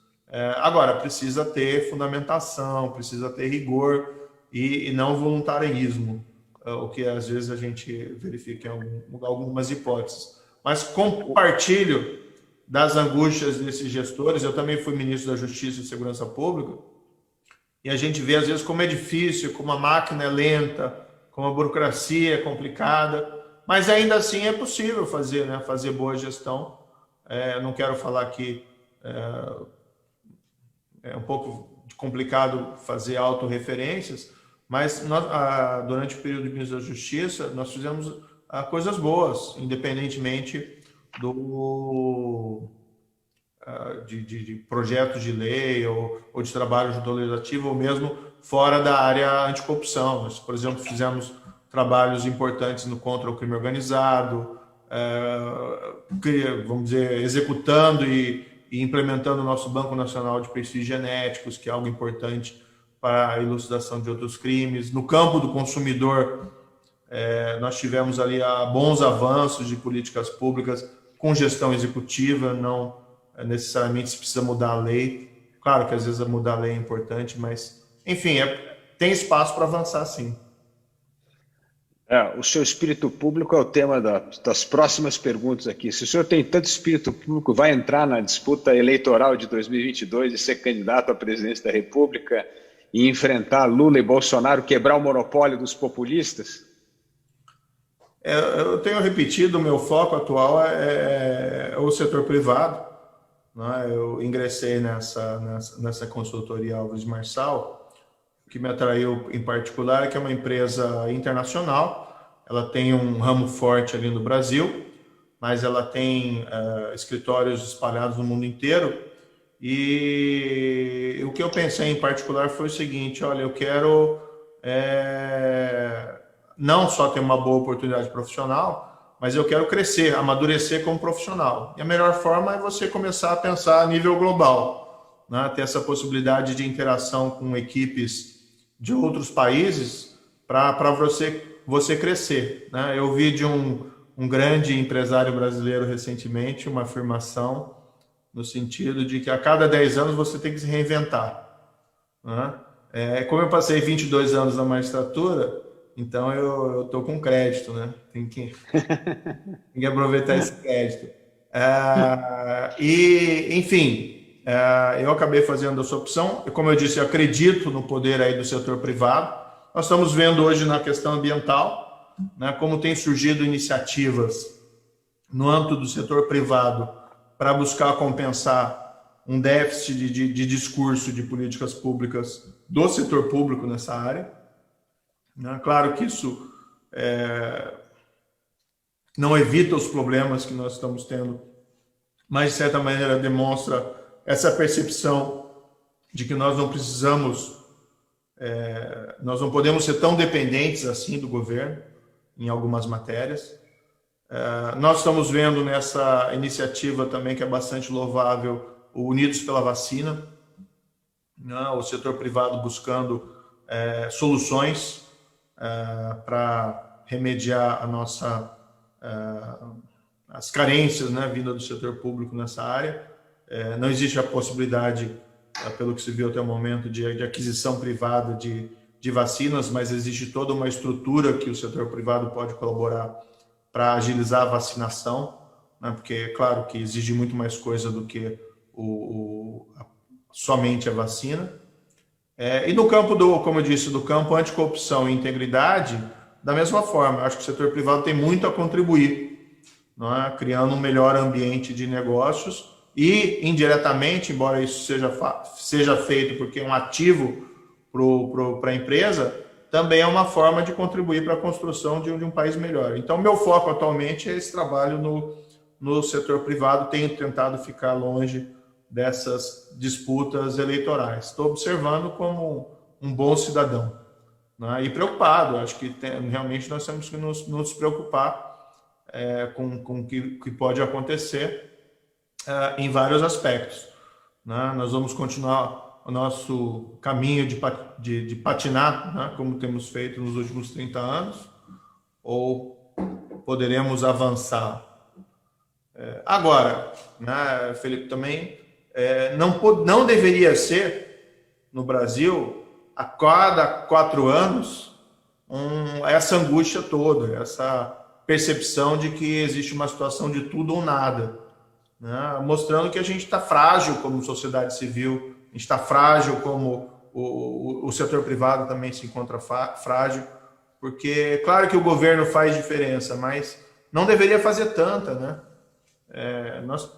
Agora, precisa ter fundamentação, precisa ter rigor e não voluntarismo, o que às vezes a gente verifica em algumas hipóteses. Mas compartilho das angústias desses gestores. Eu também fui ministro da Justiça e Segurança Pública, e a gente vê às vezes como é difícil, como a máquina é lenta, como a burocracia é complicada, mas ainda assim é possível fazer, né? Fazer boa gestão. Não quero falar que é um pouco complicado fazer autorreferências, mas nós, durante o período de ministro da Justiça, nós fizemos coisas boas, independentemente de projetos de lei ou de trabalho junto ao legislativo, ou mesmo fora da área anticorrupção. Nós, por exemplo, fizemos trabalhos importantes no contra o crime organizado, vamos dizer, executando e implementando o nosso Banco Nacional de Perfis Genéticos, que é algo importante para a elucidação de outros crimes. No campo do consumidor, nós tivemos ali bons avanços de políticas públicas com gestão executiva, não necessariamente se precisa mudar a lei. Claro que às vezes mudar a lei é importante, mas, enfim, tem espaço para avançar, sim. O seu espírito público é o tema das próximas perguntas aqui. Se o senhor tem tanto espírito público, vai entrar na disputa eleitoral de 2022 e ser candidato à presidência da República e enfrentar Lula e Bolsonaro, quebrar o monopólio dos populistas? Eu tenho repetido, o meu foco atual é o setor privado. Né? Eu ingressei nessa consultoria Alves Marçal. O que me atraiu em particular é que é uma empresa internacional, ela tem um ramo forte ali no Brasil, mas ela tem escritórios espalhados no mundo inteiro. E o que eu pensei em particular foi o seguinte: olha, eu quero não só ter uma boa oportunidade profissional, mas eu quero crescer, amadurecer como profissional. E a melhor forma é você começar a pensar a nível global, né? Ter essa possibilidade de interação com equipes de outros países para você crescer. Né? Eu vi de um grande empresário brasileiro recentemente uma afirmação no sentido de que a cada 10 anos você tem que se reinventar. Né? Como eu passei 22 anos na magistratura, então eu estou com crédito, né? Tem que aproveitar esse crédito. Enfim, eu acabei fazendo essa opção. Como eu disse, eu acredito no poder aí do setor privado. Nós estamos vendo hoje na questão ambiental, né, como tem surgido iniciativas no âmbito do setor privado para buscar compensar um déficit de discurso de políticas públicas do setor público nessa área. Claro que isso não evita os problemas que nós estamos tendo, mas de certa maneira demonstra essa percepção de que nós não precisamos, nós não podemos ser tão dependentes assim do governo em algumas matérias. Nós estamos vendo nessa iniciativa também, que é bastante louvável, o Unidos pela Vacina, né? O setor privado buscando soluções as carências, né, vinda do setor público nessa área. Não existe a possibilidade, pelo que se viu até o momento, de aquisição privada de vacinas, mas existe toda uma estrutura que o setor privado pode colaborar para agilizar a vacinação, né, porque é claro que exige muito mais coisa do que somente a vacina. E no campo como eu disse, do campo anticorrupção e integridade, da mesma forma, acho que o setor privado tem muito a contribuir, não é? Criando um melhor ambiente de negócios e, indiretamente, embora isso seja feito porque é um ativo para a empresa, também é uma forma de contribuir para a construção de um país melhor. Então, meu foco atualmente é esse trabalho no setor privado, tenho tentado ficar longe dessas disputas eleitorais. Estou observando como um bom cidadão, né? E preocupado. Acho que realmente nós temos que nos preocupar com o que pode acontecer em vários aspectos, né? Nós vamos continuar o nosso caminho de patinar, né, como temos feito nos últimos 30 anos, ou poderemos avançar. Agora, né, Felipe, também não deveria ser, no Brasil, a cada 4 anos, essa angústia toda, essa percepção de que existe uma situação de tudo ou nada, né? Mostrando que a gente está frágil como sociedade civil, a gente está frágil como o setor privado também se encontra frágil, porque claro que o governo faz diferença, mas não deveria fazer tanta, né? Nós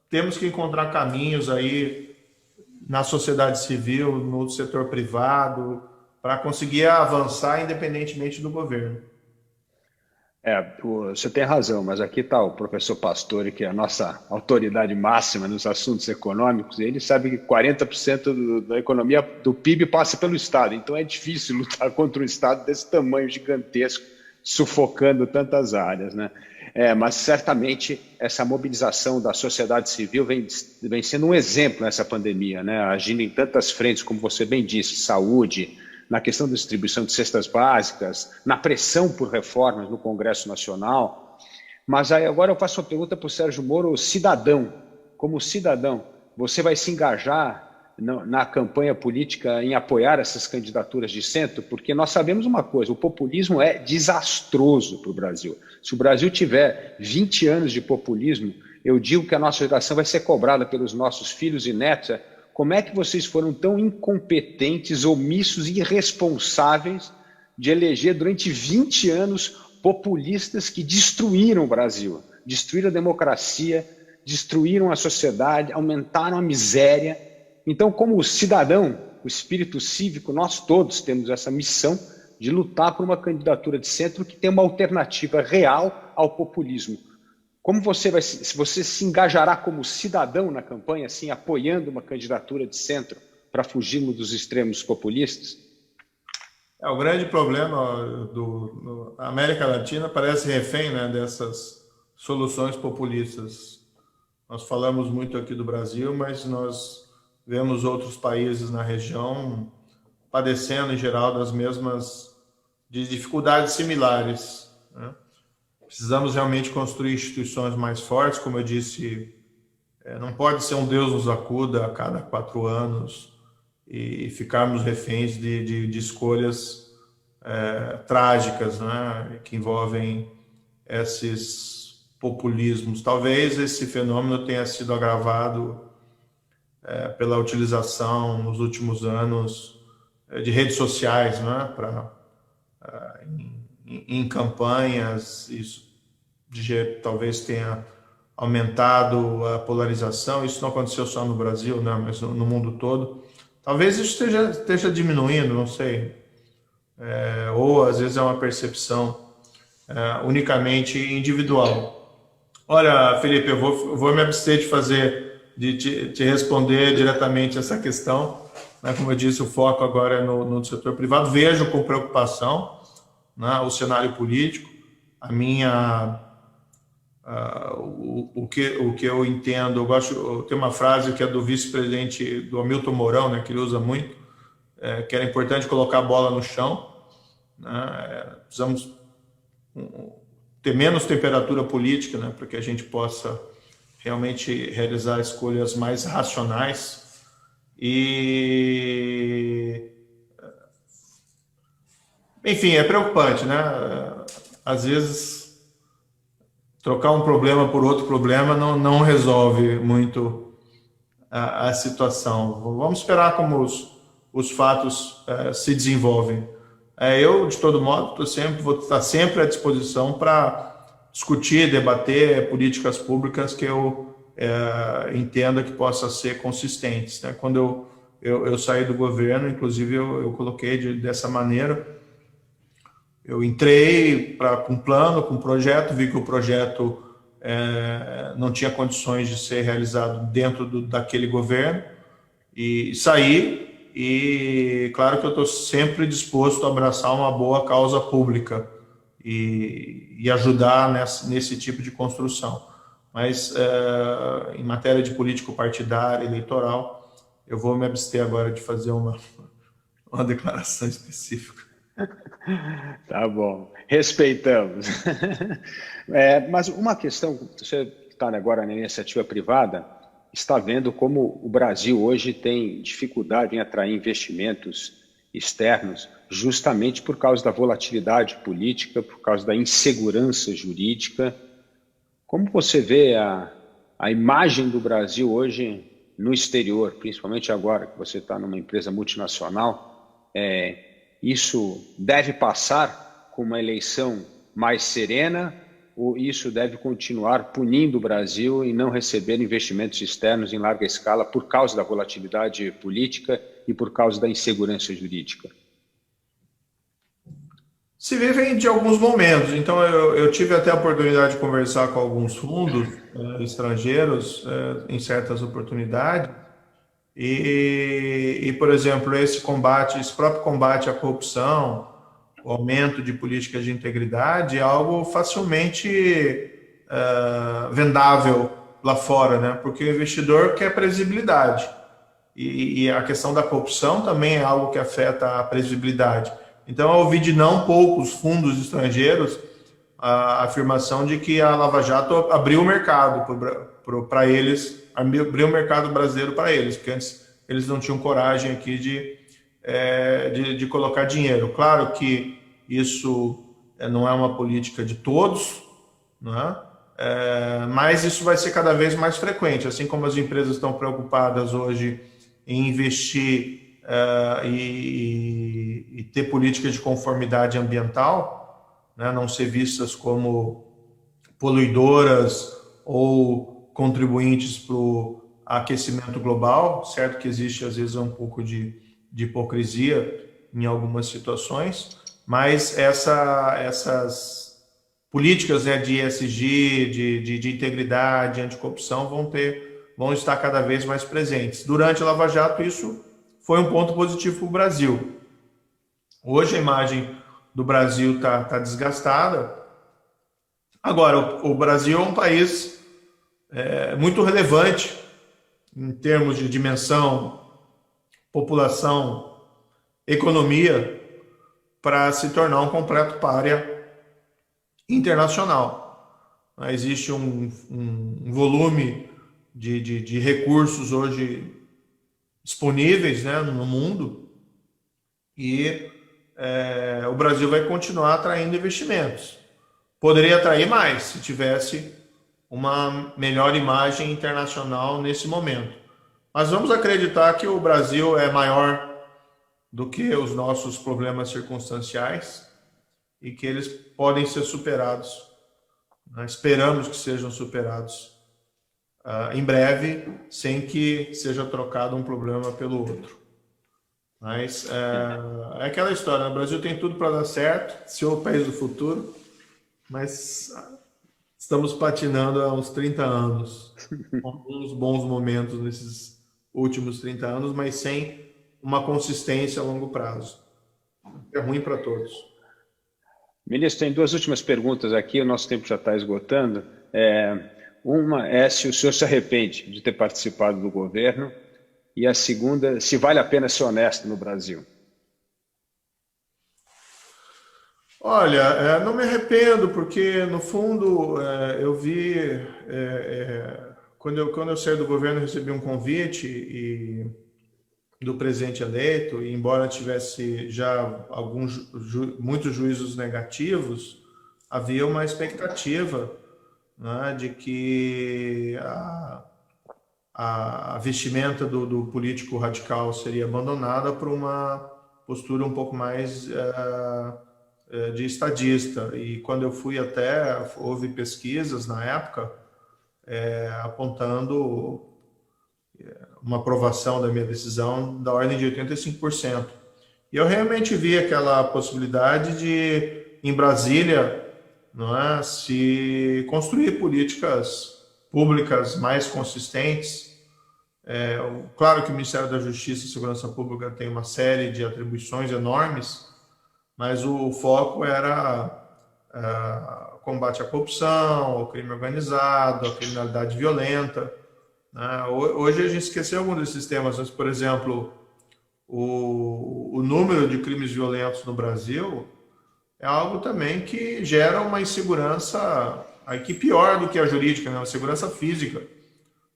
temos que encontrar caminhos aí na sociedade civil, no setor privado, para conseguir avançar independentemente do governo. Você tem razão, mas aqui está o professor Pastore, que é a nossa autoridade máxima nos assuntos econômicos, e ele sabe que 40% da economia do PIB passa pelo Estado, então é difícil lutar contra um Estado desse tamanho gigantesco, sufocando tantas áreas, né? Mas certamente essa mobilização da sociedade civil vem sendo um exemplo nessa pandemia, né? Agindo em tantas frentes, como você bem disse, saúde, na questão da distribuição de cestas básicas, na pressão por reformas no Congresso Nacional. Mas aí agora eu faço uma pergunta para o Sérgio Moro, cidadão. Como cidadão, você vai se engajar na campanha política em apoiar essas candidaturas de centro? Porque nós sabemos uma coisa, o populismo é desastroso para o Brasil. Se o Brasil tiver 20 anos de populismo, eu digo que a nossa geração vai ser cobrada pelos nossos filhos e netos. Como é que vocês foram tão incompetentes, omissos e irresponsáveis de eleger durante 20 anos populistas que destruíram o Brasil, destruíram a democracia, destruíram a sociedade, aumentaram a miséria? Então, como cidadão, o espírito cívico, nós todos temos essa missão de lutar por uma candidatura de centro que tem uma alternativa real ao populismo. Como você se engajará como cidadão na campanha, assim, apoiando uma candidatura de centro para fugirmos dos extremos populistas? O grande problema da América Latina parece refém, né, dessas soluções populistas. Nós falamos muito aqui do Brasil, mas nós vemos outros países na região padecendo, em geral, das mesmas dificuldades similares, né? Precisamos realmente construir instituições mais fortes, como eu disse, não pode ser um Deus nos acuda a cada 4 anos e ficarmos reféns de escolhas trágicas, né, que envolvem esses populismos. Talvez esse fenômeno tenha sido agravado pela utilização nos últimos anos de redes sociais, né, em campanhas. Isso talvez tenha aumentado a polarização. Isso não aconteceu só no Brasil, né, mas no mundo todo. Talvez isso esteja diminuindo, não sei. Ou às vezes é uma percepção unicamente individual. Olha, Felipe, eu vou me abster de te responder diretamente essa questão, né? Como eu disse, o foco agora é no setor privado. Vejo com preocupação, né, o cenário político. O que eu entendo, tem uma frase que é do vice-presidente do Hamilton Mourão, né, que ele usa muito, que era importante colocar a bola no chão, né? Precisamos ter menos temperatura política, né, para que a gente possa realmente realizar escolhas mais racionais. E, enfim, é preocupante, né? Às vezes, trocar um problema por outro problema não resolve muito a situação. Vamos esperar como os fatos se desenvolvem. Eu, de todo modo, vou estar sempre à disposição para discutir, debater políticas públicas que eu entenda que possam ser consistentes, né? Quando eu saí do governo, inclusive eu coloquei dessa maneira. Eu entrei com um plano, com um projeto, vi que o projeto não tinha condições de ser realizado dentro daquele governo e saí. E claro que eu estou sempre disposto a abraçar uma boa causa pública e ajudar nesse tipo de construção. Mas em matéria de político partidário, eleitoral, eu vou me abster agora de fazer uma declaração específica. Tá bom, respeitamos. Mas uma questão, você está agora na iniciativa privada, está vendo como o Brasil hoje tem dificuldade em atrair investimentos externos, justamente por causa da volatilidade política, por causa da insegurança jurídica. Como você vê a imagem do Brasil hoje no exterior, principalmente agora que você está numa empresa multinacional? Isso deve passar com uma eleição mais serena ou isso deve continuar punindo o Brasil e não receber investimentos externos em larga escala por causa da volatilidade política e por causa da insegurança jurídica? Se vivem de alguns momentos. Então, eu tive até a oportunidade de conversar com alguns fundos estrangeiros em certas oportunidades. E, por exemplo, esse próprio combate à corrupção, o aumento de políticas de integridade é algo facilmente vendável lá fora, né? Porque o investidor quer previsibilidade. E a questão da corrupção também é algo que afeta a previsibilidade. Então, eu ouvi de não poucos fundos estrangeiros a afirmação de que a Lava Jato abriu o mercado para eles, abriu o mercado brasileiro para eles, porque antes eles não tinham coragem aqui de colocar dinheiro. Claro que isso não é uma política de todos, né? Mas isso vai ser cada vez mais frequente, assim como as empresas estão preocupadas hoje em investir e ter políticas de conformidade ambiental, né? Não ser vistas como poluidoras ou contribuintes para o aquecimento global, certo que existe às vezes um pouco de hipocrisia em algumas situações, mas essas políticas, né, de ESG, de integridade, anticorrupção vão estar cada vez mais presentes. Durante a Lava Jato, isso foi um ponto positivo para o Brasil. Hoje a imagem do Brasil está desgastada. Agora, o Brasil é um país muito relevante em termos de dimensão, população, economia, para se tornar um completo pária internacional. Existe um volume de recursos hoje disponíveis, né, no mundo, e o Brasil vai continuar atraindo investimentos. Poderia atrair mais se tivesse uma melhor imagem internacional nesse momento. Mas vamos acreditar que o Brasil é maior do que os nossos problemas circunstanciais e que eles podem ser superados. Nós esperamos que sejam superados em breve, sem que seja trocado um problema pelo outro. Mas é aquela história, né? O Brasil tem tudo para dar certo, ser o país do futuro, mas estamos patinando há uns 30 anos, com alguns bons momentos nesses últimos 30 anos, mas sem uma consistência a longo prazo. É ruim para todos. Ministro, tem duas últimas perguntas aqui, o nosso tempo já está esgotando. Uma é se o senhor se arrepende de ter participado do governo, e a segunda, se vale a pena ser honesto no Brasil. Olha, não me arrependo, porque no fundo eu vi, quando eu saí do governo, eu recebi um convite do presidente eleito, e embora tivesse já muitos juízos negativos, havia uma expectativa, né, de que a vestimenta do político radical seria abandonada por uma postura um pouco mais de estadista. E quando eu fui houve pesquisas na época apontando uma aprovação da minha decisão da ordem de 85%. E eu realmente vi aquela possibilidade de, em Brasília, não é, se construir políticas públicas mais consistentes. Claro que o Ministério da Justiça e Segurança Pública tem uma série de atribuições enormes, mas o foco era combate à corrupção, ao crime organizado, à criminalidade violenta. Hoje a gente esqueceu alguns desses temas, mas, por exemplo, o número de crimes violentos no Brasil é algo também que gera uma insegurança aqui pior do que a jurídica, né? Uma segurança física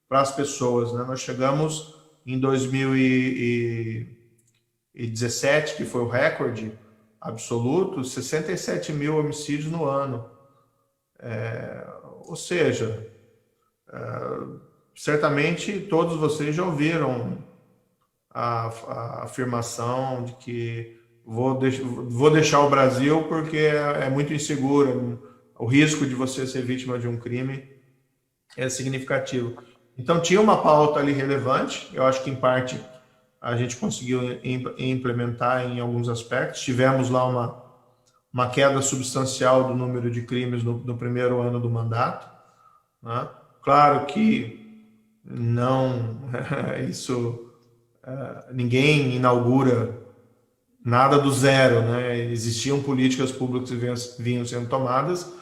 para as pessoas, né? Nós chegamos em 2017, que foi o recorde absoluto, 67 mil homicídios no ano. Ou seja, certamente todos vocês já ouviram a afirmação de que vou deixar o Brasil porque é muito inseguro, o risco de você ser vítima de um crime é significativo. Então tinha uma pauta ali relevante, eu acho que em parte a gente conseguiu implementar em alguns aspectos. Tivemos lá uma queda substancial do número de crimes no primeiro ano do mandato, né? Claro que não, ninguém inaugura nada do zero, né? Existiam políticas públicas que vinham sendo tomadas,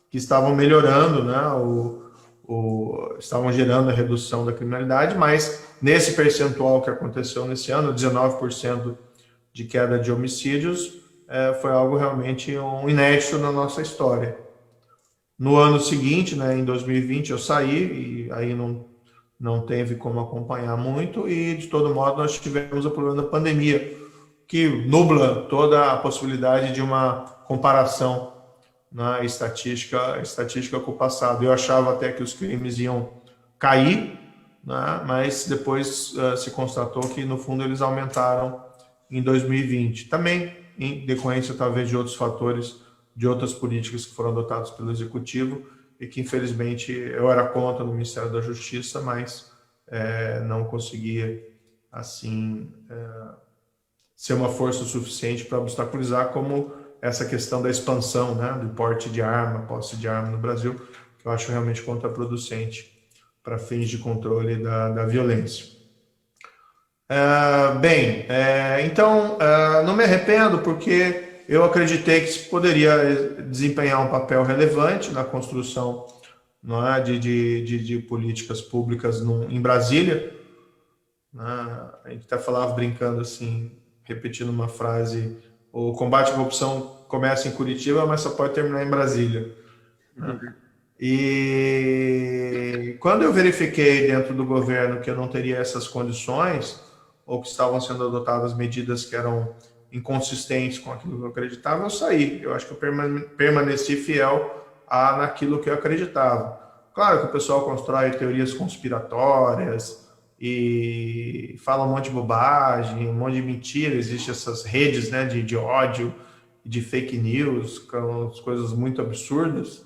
que estavam melhorando, né? Estavam gerando a redução da criminalidade, mas nesse percentual que aconteceu nesse ano, 19% de queda de homicídios, foi algo realmente inédito na nossa história. No ano seguinte, né, em 2020, eu saí, e aí não teve como acompanhar muito, e de todo modo nós tivemos o problema da pandemia, que nubla toda a possibilidade de uma comparação na estatística com o passado. Eu achava até que os crimes iam cair, né, mas depois se constatou que no fundo eles aumentaram em 2020. Também em decorrência talvez de outros fatores, de outras políticas que foram adotadas pelo Executivo, e que infelizmente eu era contra no Ministério da Justiça, mas não conseguia assim ser uma força suficiente para obstaculizar, como essa questão da expansão, né, do porte de arma, posse de arma no Brasil, que eu acho realmente contraproducente para fins de controle da violência. Então, não me arrependo, porque eu acreditei que se poderia desempenhar um papel relevante na construção, não é, de políticas públicas em Brasília. A gente até falava brincando assim, repetindo uma frase: o combate à corrupção começa em Curitiba, mas só pode terminar em Brasília. E quando eu verifiquei dentro do governo que eu não teria essas condições, ou que estavam sendo adotadas medidas que eram inconsistentes com aquilo que eu acreditava, eu saí. Eu acho que eu permaneci fiel naquilo que eu acreditava. Claro que o pessoal constrói teorias conspiratórias e fala um monte de bobagem, um monte de mentira. Existem essas redes, né, de ódio, de fake news, com coisas muito absurdas.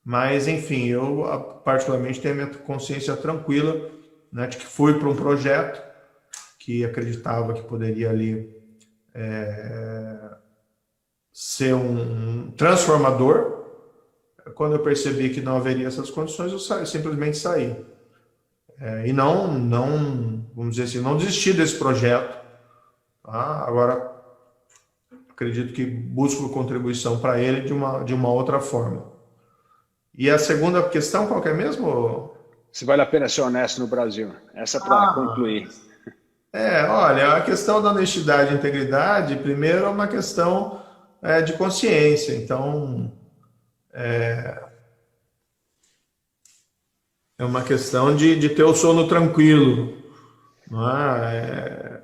Mas, enfim, eu particularmente tenho a minha consciência tranquila, né, de que fui para um projeto que acreditava que poderia ali ser um transformador. Quando eu percebi que não haveria essas condições, eu simplesmente saí. E não, vamos dizer assim, não desisti desse projeto. Tá? Agora, acredito que busco contribuição para ele de uma outra forma. E a segunda questão, qual que é mesmo? Se vale a pena ser honesto no Brasil. Essa para concluir. Olha, a questão da honestidade e integridade, primeiro, é uma questão de consciência. Então, é uma questão de ter o sono tranquilo. Não é?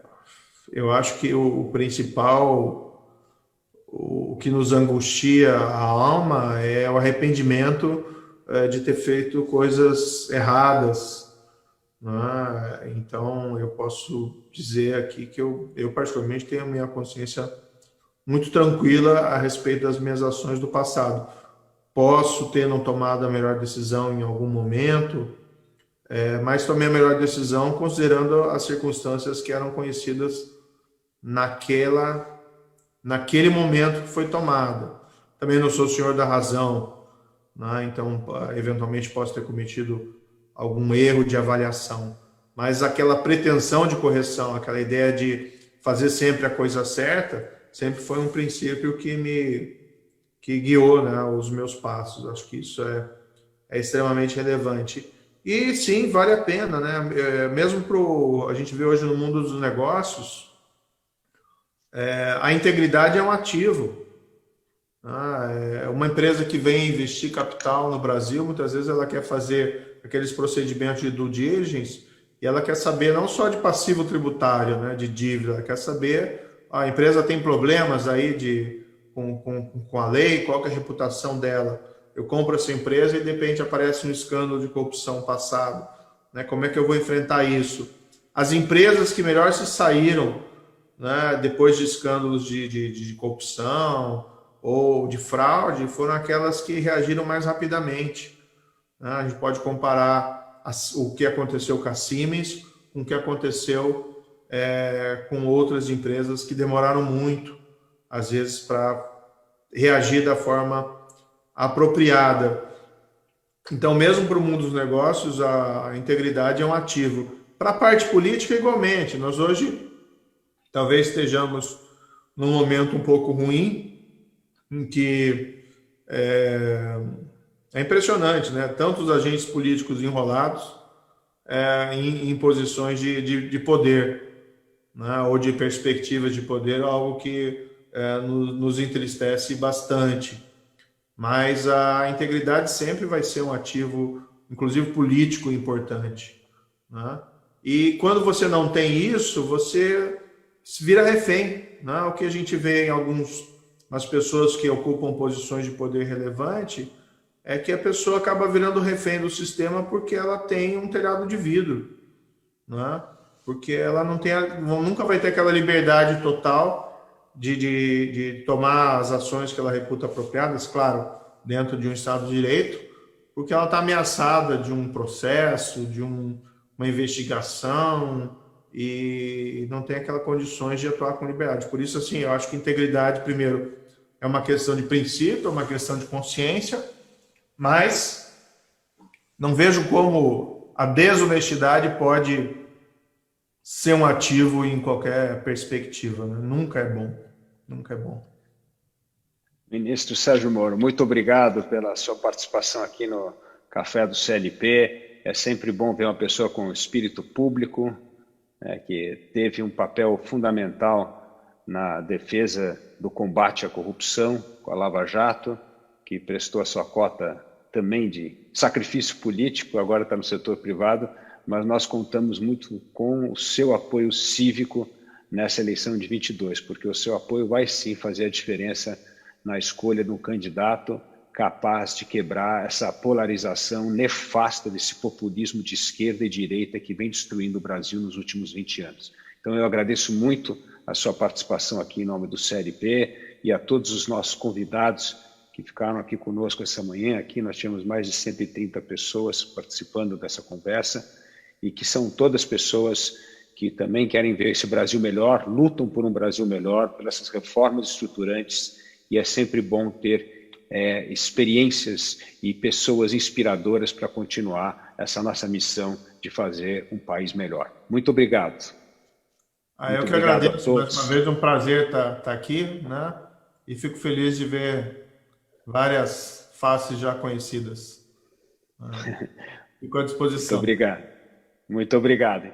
Eu acho que o principal, o que nos angustia a alma é o arrependimento de ter feito coisas erradas. Não é? Então, eu posso dizer aqui que eu particularmente tenho a minha consciência muito tranquila a respeito das minhas ações do passado. Posso ter não tomado a melhor decisão em algum momento, mas tomei a melhor decisão considerando as circunstâncias que eram conhecidas naquele momento que foi tomada. Também não sou senhor da razão, né? Então, eventualmente posso ter cometido algum erro de avaliação, mas aquela pretensão de correção, aquela ideia de fazer sempre a coisa certa, sempre foi um princípio que guiou, né, os meus passos. Acho que isso é extremamente relevante. E sim, vale a pena, né? Mesmo a gente vê hoje no mundo dos negócios, a integridade é um ativo. Uma empresa que vem investir capital no Brasil, muitas vezes ela quer fazer aqueles procedimentos de due diligence e ela quer saber não só de passivo tributário, né, de dívida, ela quer saber a empresa tem problemas aí com a lei, qual que é a reputação dela. Eu compro essa empresa e de repente aparece um escândalo de corrupção passado, né? Como é que eu vou enfrentar isso? As empresas que melhor se saíram, né, depois de escândalos de corrupção ou de fraude foram aquelas que reagiram mais rapidamente, né? A gente pode comparar o que aconteceu com a Siemens com o que aconteceu com outras empresas que demoraram muito, às vezes, para reagir da forma apropriada. Então, mesmo para o mundo dos negócios, a integridade é um ativo. Para a parte política, igualmente. Nós hoje talvez estejamos num momento um pouco ruim, em que é impressionante, né? Tantos agentes políticos enrolados em posições de poder, né? Ou de perspectivas de poder, algo que nos entristece bastante. Mas a integridade sempre vai ser um ativo, inclusive político, importante, né? E quando você não tem isso, você se vira refém, né? O que a gente vê em as pessoas que ocupam posições de poder relevante é que a pessoa acaba virando refém do sistema porque ela tem um telhado de vidro, né? Porque ela nunca vai ter aquela liberdade total de tomar as ações que ela reputa apropriadas, claro, dentro de um Estado de Direito, porque ela está ameaçada de um processo, de uma investigação e não tem aquelas condições de atuar com liberdade. Por isso, assim, eu acho que integridade, primeiro, é uma questão de princípio, é uma questão de consciência, mas não vejo como a desonestidade pode ser um ativo em qualquer perspectiva, né? Nunca é bom, nunca é bom. Ministro Sérgio Moro, muito obrigado pela sua participação aqui no Café do CLP. É sempre bom ver uma pessoa com espírito público, que teve um papel fundamental na defesa do combate à corrupção com a Lava Jato, que prestou a sua cota também de sacrifício político, agora está no setor privado, mas nós contamos muito com o seu apoio cívico nessa eleição de 22, porque o seu apoio vai sim fazer a diferença na escolha de um candidato capaz de quebrar essa polarização nefasta desse populismo de esquerda e direita que vem destruindo o Brasil nos últimos 20 anos. Então eu agradeço muito a sua participação aqui em nome do CLP e a todos os nossos convidados que ficaram aqui conosco essa manhã. Aqui nós tínhamos mais de 130 pessoas participando dessa conversa e que são todas pessoas que também querem ver esse Brasil melhor, lutam por um Brasil melhor, por essas reformas estruturantes, e é sempre bom ter experiências e pessoas inspiradoras para continuar essa nossa missão de fazer um país melhor. Muito obrigado. Eu que agradeço, mais uma vez, um prazer estar aqui, né? E fico feliz de ver várias faces já conhecidas. Fico à disposição. Muito obrigado. Muito obrigado.